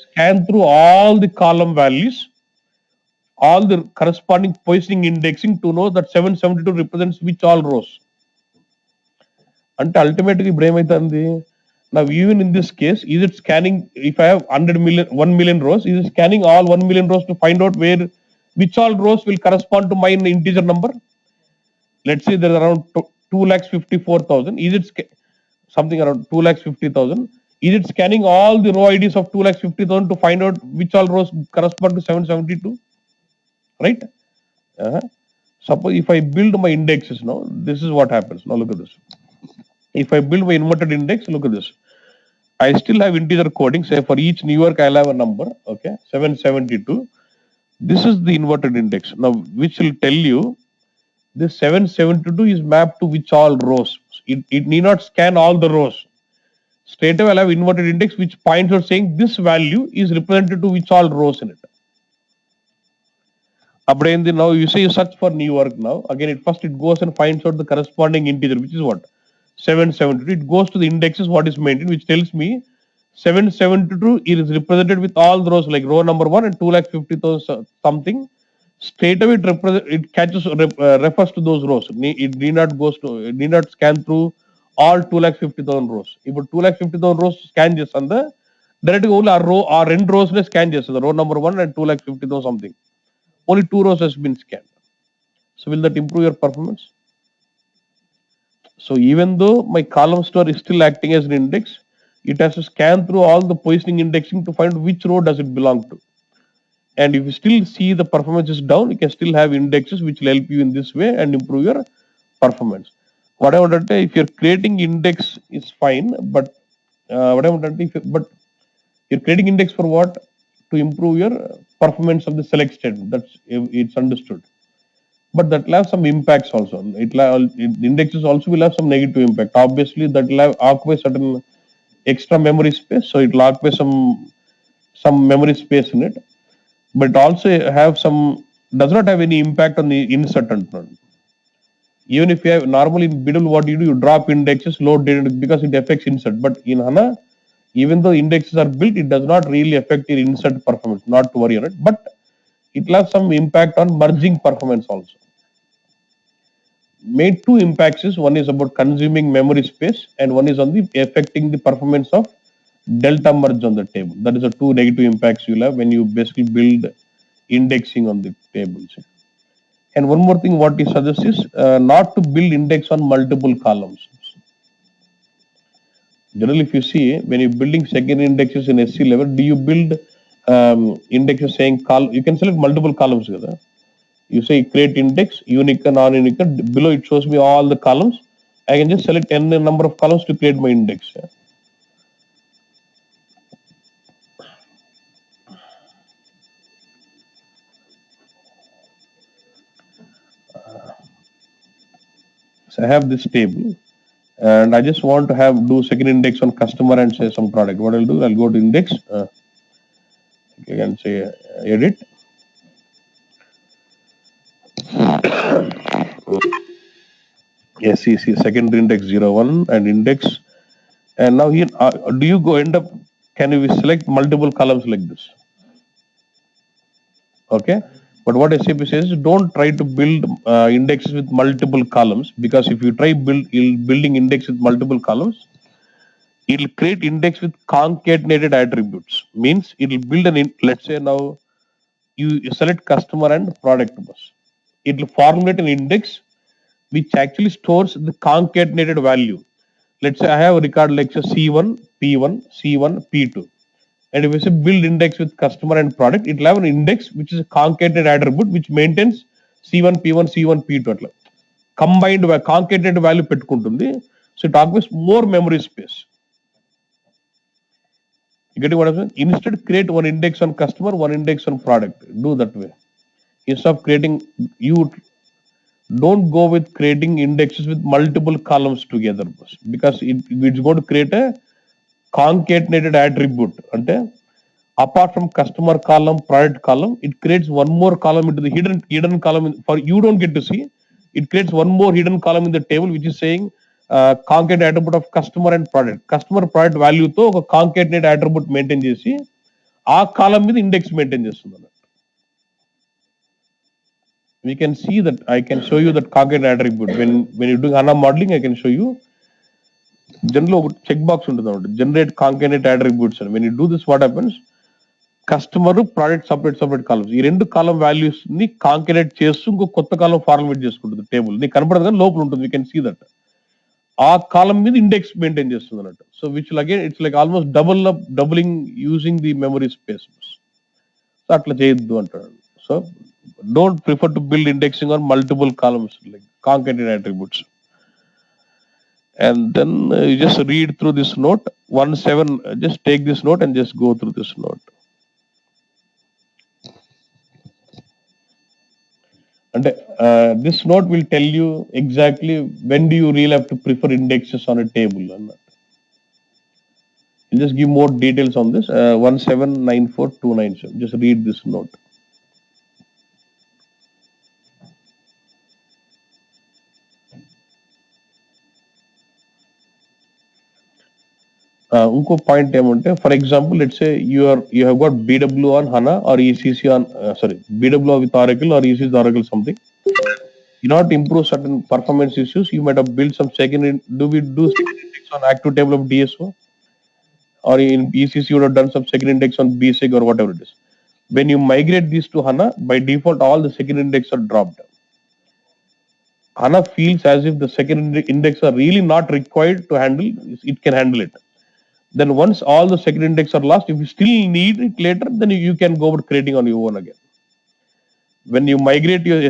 [SPEAKER 1] scan through all the column values, all the corresponding positioning indexing to know that 772 represents which all rows. And ultimately, now even in this case, is it scanning, if I have 1 million rows, is it scanning all 1 million rows to find out which all rows will correspond to my integer number? Let's say there are around 2,54,000. Is it something around 2,50,000? Is it scanning all the row IDs of 2,50,000 to find out which all rows correspond to 772? Right? Suppose if I build my indexes now, this is what happens. Now look at this. If I build my inverted index, look at this. I still have integer coding. Say for each New York, I'll have a number. Okay, 772. This is the inverted index. Now, which will tell you this 772 is mapped to which all rows. It need not scan all the rows. Straight away, I'll have inverted index which points out saying this value is represented to which all rows in it. Update now you say you search for New York now. Again, it goes and finds out the corresponding integer, which is what? 772. It goes to the indexes what is maintained, which tells me 772 is represented with all the rows like row number 1 and 2,50,000 something. Straight away it catches refers to those rows. It need not scan through all 2,50,000 rows. If 2,50,000 rows scan just on the directly only our row or end rows scan just the row number 1 and 2,50,000 something. Only 2 rows has been scanned. So will that improve your performance? So even though my column store is still acting as an index, it has to scan through all the positioning indexing to find which row does it belong to. And if you still see the performance is down, you can still have indexes which will help you in this way and improve your performance. What I want to say, if you're creating index is fine, but what I want to say, but you're creating index for what? To improve your performance of the select statement. It's understood. But that will have some impacts also. Indexes also will have some negative impact. Obviously, that will occupy certain extra memory space, so it will occupy some memory space in it. But also does not have any impact on the insert and run. Even if you have normally in Biddle, what you do, you drop indexes, load data because it affects insert. But in HANA, even though indexes are built, it does not really affect your insert performance. Not to worry on it, but it will have some impact on merging performance also. Made two impacts is one is about consuming memory space and one is on the affecting the performance of delta merge on the table. That is the two negative impacts you'll have when you basically build indexing on the tables. And one more thing, what he suggests is not to build index on multiple columns. Generally, if you see when you're building second indexes in SC level, do you build indexes saying you can select multiple columns together. You say create index, unique and non-unique. Below it shows me all the columns. I can just select n number of columns to create my index. So I have this table and I just want to do second index on customer and say some product. What I'll do, I'll go to index. I can say edit. Yes, see, secondary index 01 and index. And now here, do you can you select multiple columns like this? Okay. But what SAP says is don't try to build indexes with multiple columns, because if you try building index with multiple columns, it will create index with concatenated attributes. Means it will build let's say now you select customer and product bus. It will formulate an index which actually stores the concatenated value. Let's say I have a record like C1, P1, C1, P2. And if we say build index with customer and product, it will have an index which is a concatenated attribute which maintains C1, P1, C1, P2. Combined concatenated value pettukuntundi. So it occupies more memory space. You getting what I'm saying? Instead, create one index on customer, one index on product. Do that way. Instead of creating, you don't go with creating indexes with multiple columns together, because it's going to create a concatenated attribute. Apart from customer column, product column, it creates one more column into the hidden column for you don't get to see. It creates one more hidden column in the table which is saying concatenated attribute of customer and product. Customer product value తో ఒక concatenated attribute maintain చేసి ఆ column మీద index maintain చేస్తుంది. We can see that. I can show you that concatenated attribute when you do HANA modeling. I can show you. Generally, check box ఉంటుంది generate concatenated attributes. And when you do this, what happens? Customer product separate columns, ఈ రెండు column values ని కాంకేనేట్ చేస్తూ ఇంకో కొత్త కాలం format చేసుకుంటుంది table. నీకు కనపడదు కానీ లోపల ఉంటుంది. You can see that. ఆ కాలం మీద ఇండెక్స్ మెయింటైన్ చేస్తుంది అన్నట్టు. So which again it's like almost doubling using the memory space. So అట్లా చేయొద్దు అంటాడు. So don't prefer to build indexing on multiple columns like concatenated attributes. and then you just read through this note 1.7. Just take this note and just go through this note. And this note will tell you exactly when do you really have to prefer indexes on a table. And I'll just give more details on this. 1794297. Just read this note. ఇంకో point ఏమంటే, for example let's say you have got BW on HANA or ECC on BW with Oracle or ECC with Oracle something. In order to improve certain performance issues, you might have built some second second index on active table of DSO, or in ECC you would have done some second index on BSEG or whatever it is. When you migrate these to HANA, by default all the second index are dropped. HANA feels as if the second index are really not required to handle, it can handle it. Then once all the second index are lost, if you still need it later, then you can go about creating on your own again. When you migrate your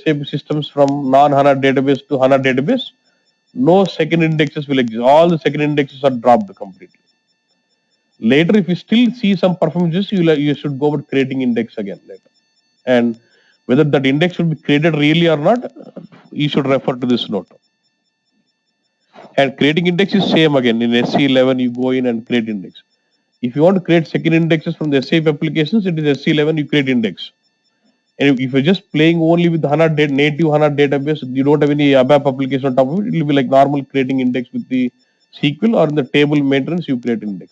[SPEAKER 1] SAP systems from non-HANA database to HANA database, no second indexes will exist. All the second indexes are dropped completely. Later, if you still see some performances, you should go about creating index again later. And whether that index should be created really or not, you should refer to this note. And creating index is same again. In SC11, you go in and create index. If you want to create second indexes from the SAP applications, it is SC11, you create index. And if you're just playing only with HANA native HANA database, you don't have any ABAP application on top of it, it will be like normal creating index with the SQL, or in the table maintenance, you create index.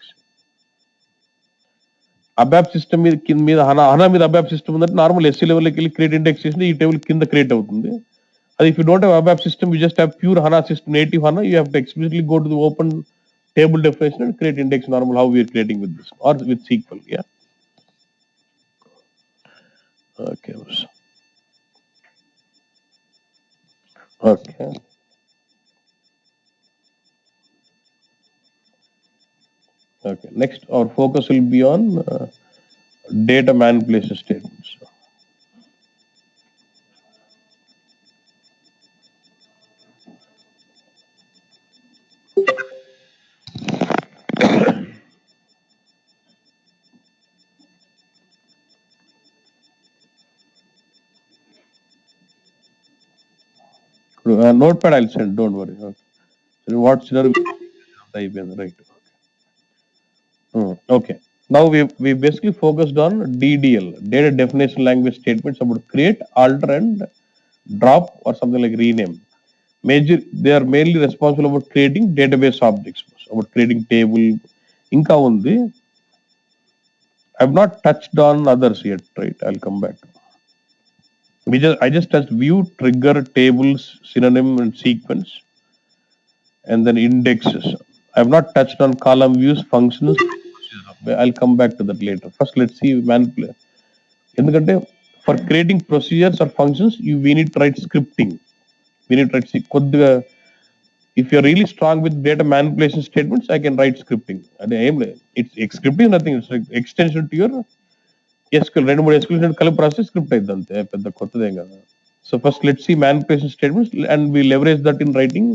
[SPEAKER 1] ABAP system మీద HANA మీద ABAP system ఉందంటే normal SC11 లోకి వెళ్ళి create index చేసింది ఈ table కింద create అవుతుంది. అది if you don't have ABAP system, you just have pure HANA system, native HANA, you have to explicitly go to the open table definition and create index normal how we are creating with this or with SQL. Yeah. Okay. Okay. Okay. Next, our focus will be on data manipulation statements. Notepad I'll send, don't worry. Okay. So what scenario? Right. Okay. Now we basically focused on DDL, data definition language statements, about create, alter, and drop, or something like rename. They are mainly responsible about creating database objects, about creating table. Inka undi. I've not touched on others yet, right? I'll come back. I just touched view, trigger, tables, synonym, and sequence, and then indexes. I've not touched on column views, functions. I'll come back to that later. First, let's see manipulate. ఎందుకంటే for creating procedures or functions, we need to write scripting. We need to write కొద్దిగా, if you're really strong with data manipulation statements, I can write scripting. It's scripting is nothing. It's like extension to your SQL. 2-3 SQL కలిపి process script అయింది అంతే, పెద్ద కొత్తదేం కదా. So first, let's see manipulation statements, and we leverage that in writing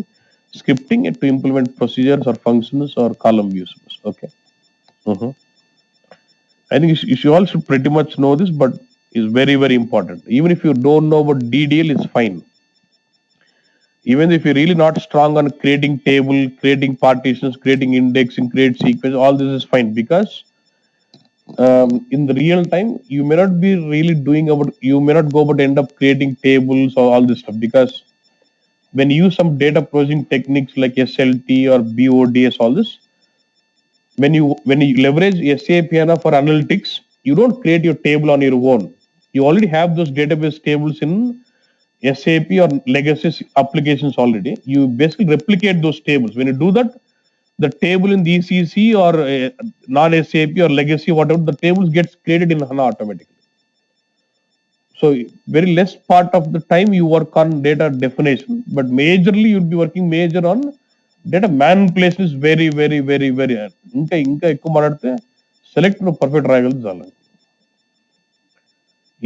[SPEAKER 1] scripting to implement procedures or functions or column views. Okay. I think you all should pretty much know this, but it's very, very important. Even if you don't know about DDL, it's fine. Even if you're really not strong on creating table, creating partitions, creating indexing, create sequence, all this is fine, because in the real time, you may not be really you may not go about end up creating tables or all this stuff, because when you use some data processing techniques like SLT or BODS, all this, when you leverage SAP HANA for analytics, you don't create your table on your own. You already have those database tables in SAP or legacy applications already. You basically replicate those tables. When you do that, the table in the ECC or non-SAP or legacy, whatever, the tables gets created in HANA automatically. So very less part of the time you work on data definition, but majorly you'll be working on data manipulation. Is very, very, very, very ఇంకా ఎక్కువ మాట్లాడితే select perfect రాయగలదు చాలా.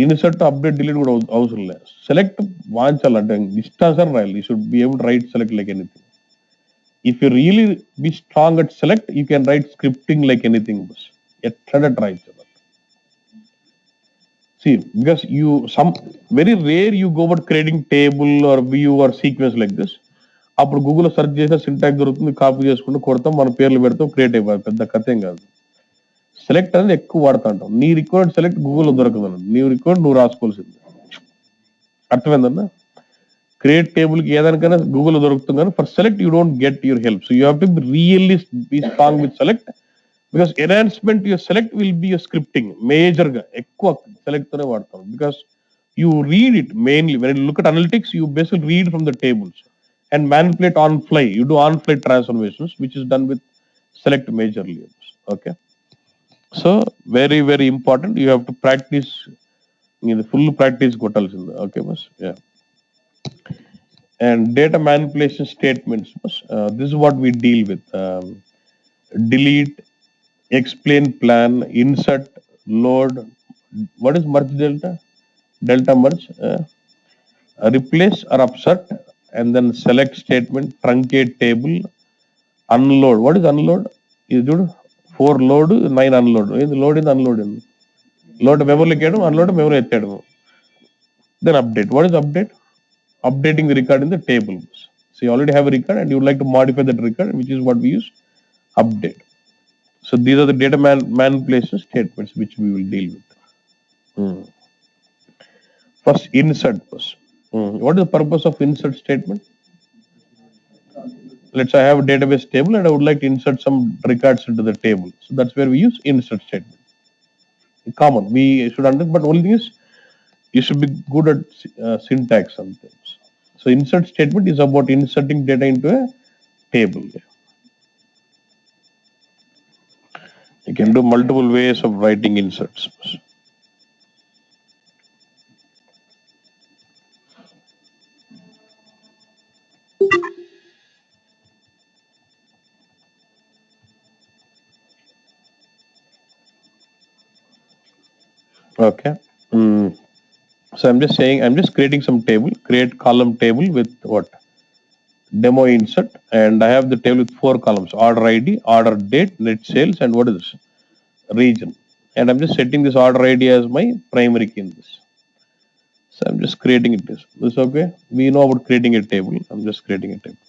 [SPEAKER 1] Insert update delete కూడా అవసరం లేదు. Select వాంచాలంటే ఇష్టానుసారం రాయాలి. You should be able to right select like anything. If you really be strong at select you can write scripting like anything. ఎట్లా ట్రై చేయాలి. See, because some very rare you go about creating table or view or sequence like this. అప్పుడు గూగుల్లో search చేస్తే syntax దొరుకుతుంది, copy చేసుకుంటూ కొడతాం, మన పేర్లు పెడతాం, క్రియేట్ అయిపోయి పెద్ద కథ ఏం కాదు. సెలెక్ట్ అనేది ఎక్కువ వాడుతూ ఉంటాం. నీ రికార్డ్ సెలెక్ట్ గూగుల్లో దొరకదు, నీ రికార్డ్ నువ్వు రాసుకోవాల్సింది. అర్థమైందన్నా? క్రియేట్ టేబుల్ కి ఏదానికైనా గూగుల్లో దొరుకుతుంది, కానీ for select you don't get your help. So you have to really be strong with select. Because enhancement your select will be your scripting major ga ekku select tone vaadtam, because you read it mainly when you look at analytics. You basically read from the tables and manipulate on fly. You do on fly transformations, which is done with select majorly. Okay, so very very important. You have to practice, full practice kotalsinda. Okay boss, yeah. And data manipulation statements, this is what we deal with. Delete, explain, plan, insert, load. What is merge delta? Delta merge, replace or upsert, and then select statement, truncate table, unload. What is unload? You do 4 load, 9 unload. Load is unload. Load memory ekkedam, unload memory ettadam. Then update. What is update? Updating the record in the table. So you already have a record and you would like to modify that record, which is what we use, update. So these are the data manipulation statements which we will deal with. First, insert. What is the purpose of insert statement? Let's say I have a database table and I would like to insert some records into the table. So that's where we use insert statement. Common. We should understand, but only thing is you should be good at syntax sometimes. So insert statement is about inserting data into a table. You can do multiple ways of writing inserts. Okay. So I'm just saying, I'm just creating some table, create column table with what? Demo insert, and I have the table with 4 columns: order ID, order date, net sales, and what is this? Region. And I'm just setting this order ID as my primary key in this. So I'm just creating it. This is okay. We know about creating a table. I'm just creating a table.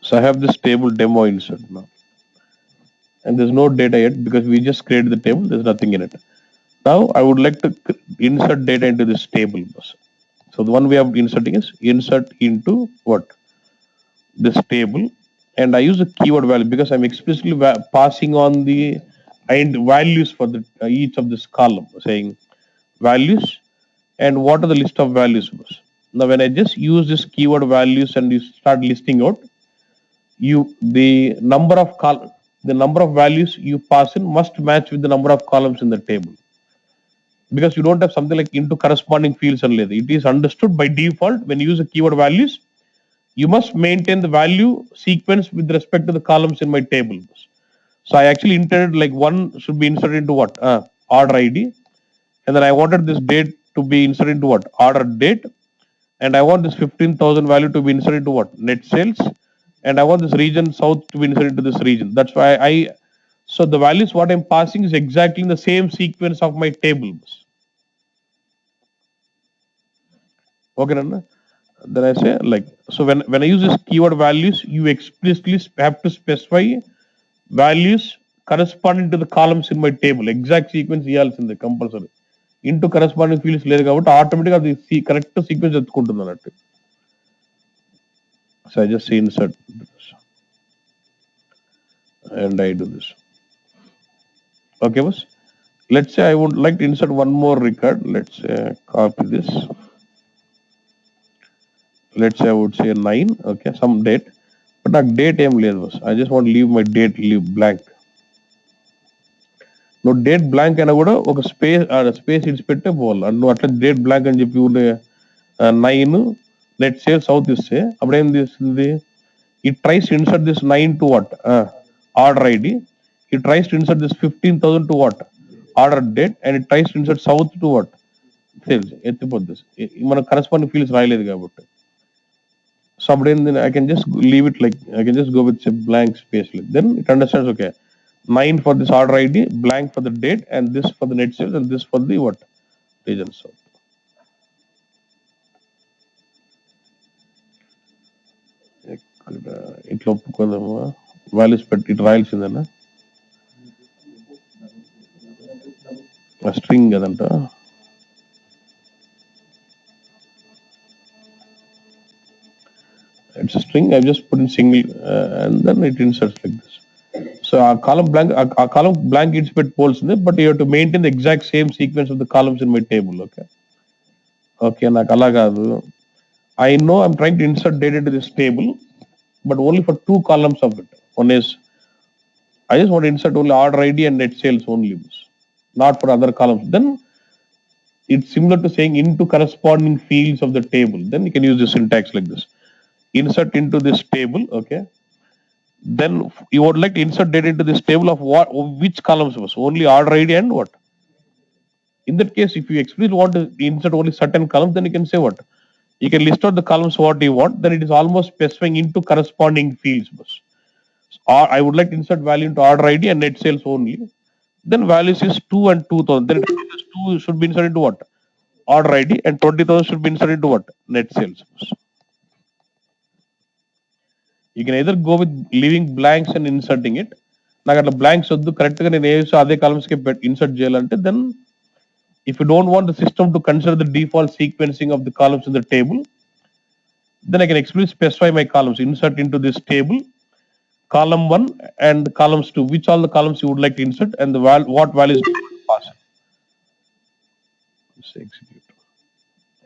[SPEAKER 1] So I have this table demo insert now, and there's no data yet because we just created the table. There's nothing in it. Now I would like to insert data into this table. So the one way of inserting is insert into what? This table, and I use a keyword value because I'm explicitly passing on the values for the each of this column, saying values and what are the list of values. Now when I just use this keyword values and you start listing out, the number of values you pass in must match with the number of columns in the table, because you don't have something like into corresponding fields and later. It is understood by default when you use a keyword values, you must maintain the value sequence with respect to the columns in my table. So I actually intended like one should be inserted into what? Order ID, and then I wanted this date to be inserted into what? Order date, and I want this 15,000 value to be inserted into what? Net sales, and I want this region south to be inserted into this region. That's why so the values what I'm passing is exactly in the same sequence of my tables. Okay, Nanda? Then I say like, so when I use this keyword values, you explicitly have to specify values corresponding to the columns in my table. Exact sequence in the compulsory. Into corresponding fields later కాబట్టి ఆటోమేటిక్గా అది correct sequence ఎత్తుకుంటుంది అన్నట్టు. So I just say insert this. And I do this. Okay, boss. Let's say I would like to insert one more record. Let's say copy this. Let's say I would say 9. Okay, some date. But నాకు date ఏం లేదు boss. I just want to leave my date blank. నువ్వు date blank అయినా కూడా ఒక space ఇడిచిపెట్టే పోవాలి. నువ్వు అట్లా డేట్ బ్లాంక్ అని చెప్పి 9 నెట్ సేల్ సౌత్ ఇస్తే అప్పుడు ఏం తీస్తుంది? it tries to insert this 9 to what? Order ID. It tries to insert this 15,000 to what? Order date, and it tries to insert south to what? Sales. ఎత్తిపోద్ది మన corresponding fields రాయలేదు కాబట్టి. So then I can just leave it like I can just go with say blank space. Like then it understands, okay, 9 for this order ID, blank for the date, and this for the net sales, and this for the what? Region south. ఇట్లా ఒప్పుకోదాము values పెట్టి ఇటు రాయాల్సిందేనా string కదంట it's a string. I've just put in single and then it inserts like this. So our column blank it's put poles in there, but you have to maintain the exact same sequence of the columns in my table. Okay, నాకు అలా కాదు. I know I'm trying to insert data into this table, but only for 2 columns of it. One is I just want to insert only order ID and net sales only, not for other columns. Then it's similar to saying into corresponding fields of the table. Then you can use the syntax like this. Insert into this table, okay. Then you would like to insert data into this table of what, which columns was only order ID and what. In that case, if you explicitly want to insert only certain columns, then you can say what? You can list out the columns what you want, then it is almost specifying into corresponding fields. Or I would like to insert value into order ID and net sales only. Then values is 2 and 2,000. Then 2 should be inserted into what? Order ID, and 20,000 should be inserted into what? Net sales. You can either go with leaving blanks and inserting it. నాకు అట్లా blanks వద్దు కరెక్ట్గా నేను వేసి అదే కాలమ్స్కి insert చేయాలంటే then if you don't want the system to consider the default sequencing of the columns in the table then I can explicitly specify my columns, insert into this table column 1 and columns 2, which all the columns you would like to insert and the what values you want to pass. Let's execute.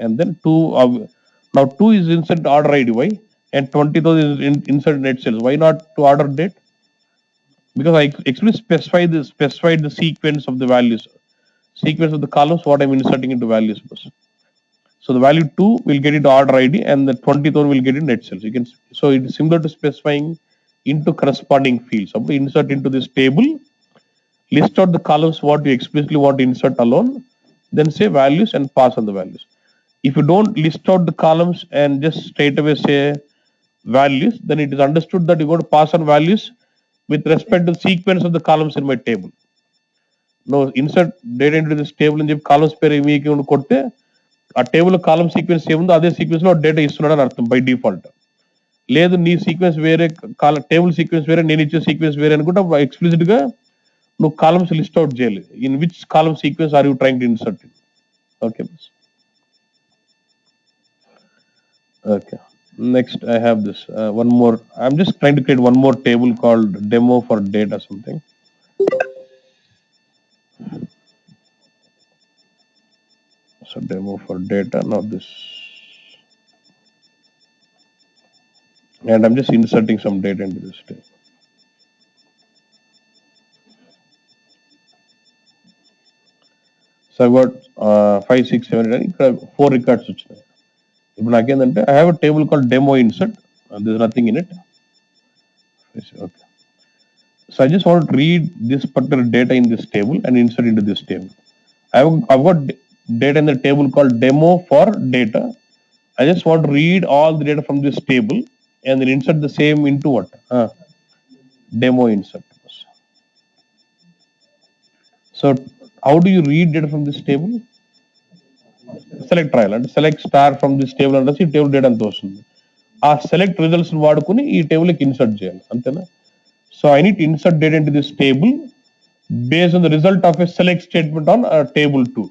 [SPEAKER 1] And then 2, now 2 is insert order ID, why? And 20,000 is insert net sales. Why not to order date? Because I explicitly specified the sequence of the values, sequence of the columns what I'm inserting into values. So the value 2 will get into order ID and the 20,000 will get into net sales. You can, so it is similar to specifying into corresponding fields. So insert into this table, list out the columns what you explicitly want to insert alone, then say values and pass on the values. If you don't list out the columns and just straight away say values, then it is understood that you go to pass on values with respect to the sequence of the columns in my table. No, insert data into this table and చెప్పి columns పేరు మీకు కొడితే ఆ table column sequence ఏముందో అదే sequence లో data ఇస్తున్నాడని అర్థం by default. లేదు నీ సీక్వెన్స్ వేరే టేబుల్ సీక్వెన్స్ వేరే నేను ఇచ్చే సీక్వెన్స్ వేరే అనుకుంటే ఎక్స్ప్లిసిట్ గా నువ్వు కాలమ్స్ లిస్ట్ అవుట్ చేయాలి. In which column sequence are you trying to insert in. Okay okay next I have this one more. I'm just trying to create one more table called demo for data something. So demo for data, not this. And I'm just inserting some data into this table. So I've got 5, 6, 7, 8, 4 records. Now again, I have a table called demo insert. There's nothing in it. Okay. So I just want to read this particular data in this table and insert into this table. I've got data in the table called demo for data. I just want to read all the data from this table and then insert the same into what? Demo insert. So how do you read data from this table? Select trial and select star from this table and see table data అంత వస్తుంది. ఆ select results వాడుకుని ఈ table కి insert చేయాలి అంతేనా. So I need to insert data into this table based on the result of a select statement on table 2.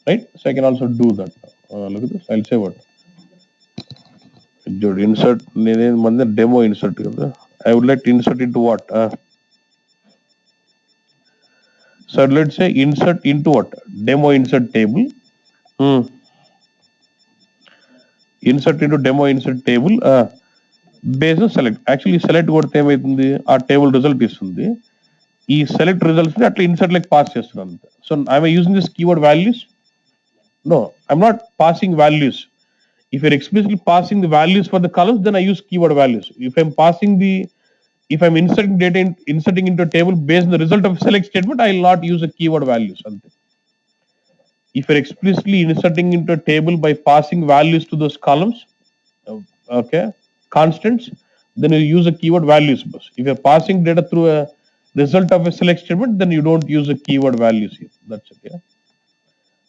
[SPEAKER 1] Right? So I can also do that. Look at this. I'll say what? Insert demo insert. I would like to insert into what? So let's say insert into what? Demo insert table. Insert into demo insert table based on select. Actually select కొడితే ఏమైతుంది ఆ table result ఇస్తుంది. ఈ select results ని అట్లా insert like pass చేస్తున్నాను. So I'm using this keyword values. No, I'm not passing values. If you're explicitly passing the values for the columns, then I use keyword values. If I'm inserting data, inserting into a table based on the result of select statement, I will not use a keyword value. Something. If you're explicitly inserting into a table by passing values to those columns, okay, constants, then you use a keyword values bus. If you're passing data through a result of a select statement, then you don't use a keyword values here. That's it. Yeah.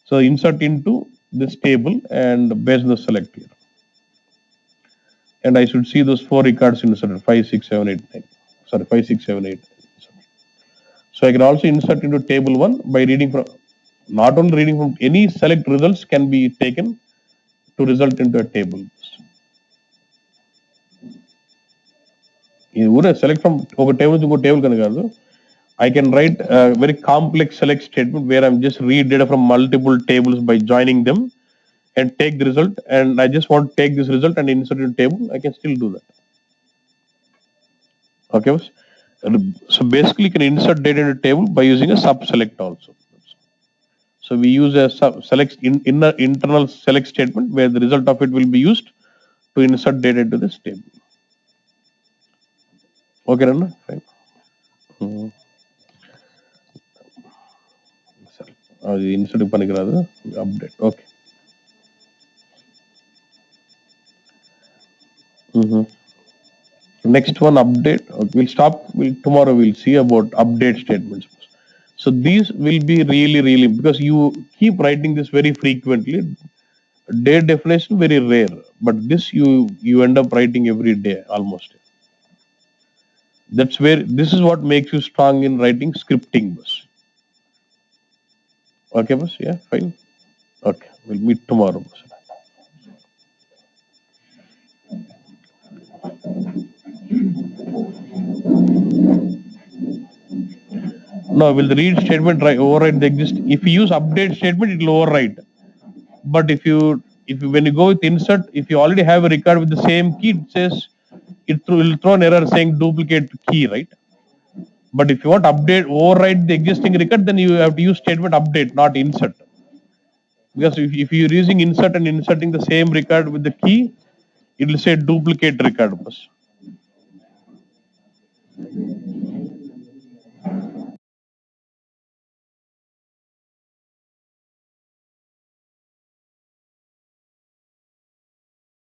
[SPEAKER 1] So insert into this table and based on the select here. And I should see those 4 records inserted 5, 6, 7, 8, 9. Sorry, 5, 6, 7, 8. So I can also insert into table 1 by reading from, not only reading from any select results can be taken to result into a table. You would select from over table to go table kanagaadu. I can write a very complex select statement where I'm just read data from multiple tables by joining them and take the result, and I just want to take this result and insert it in table. I can still do that. Okay, boss? So basically you can insert data in a table by using a sub select also. So we use a sub select internal select statement where the result of it will be used to insert data into this table. Okay, Ranna? Fine. Insert update. Okay. Next one, update. We'll stop. Tomorrow we'll see about update statements. So these will be really because you keep writing this very frequently. Date definition very rare, but this you end up writing every day almost. That's where this is what makes you strong in writing scripting, boss. Okay, boss. Yeah, fine. Okay, we'll meet tomorrow, boss. No, will the read statement override the exist? If you use update statement, it will override. But if you when you go with insert, if you already have a record with the same key, it says will throw an error saying duplicate key, right? But if you want update override the existing record, then you have to use statement update, not insert. Because if you're using insert and inserting the same record with the key, it will say duplicate record.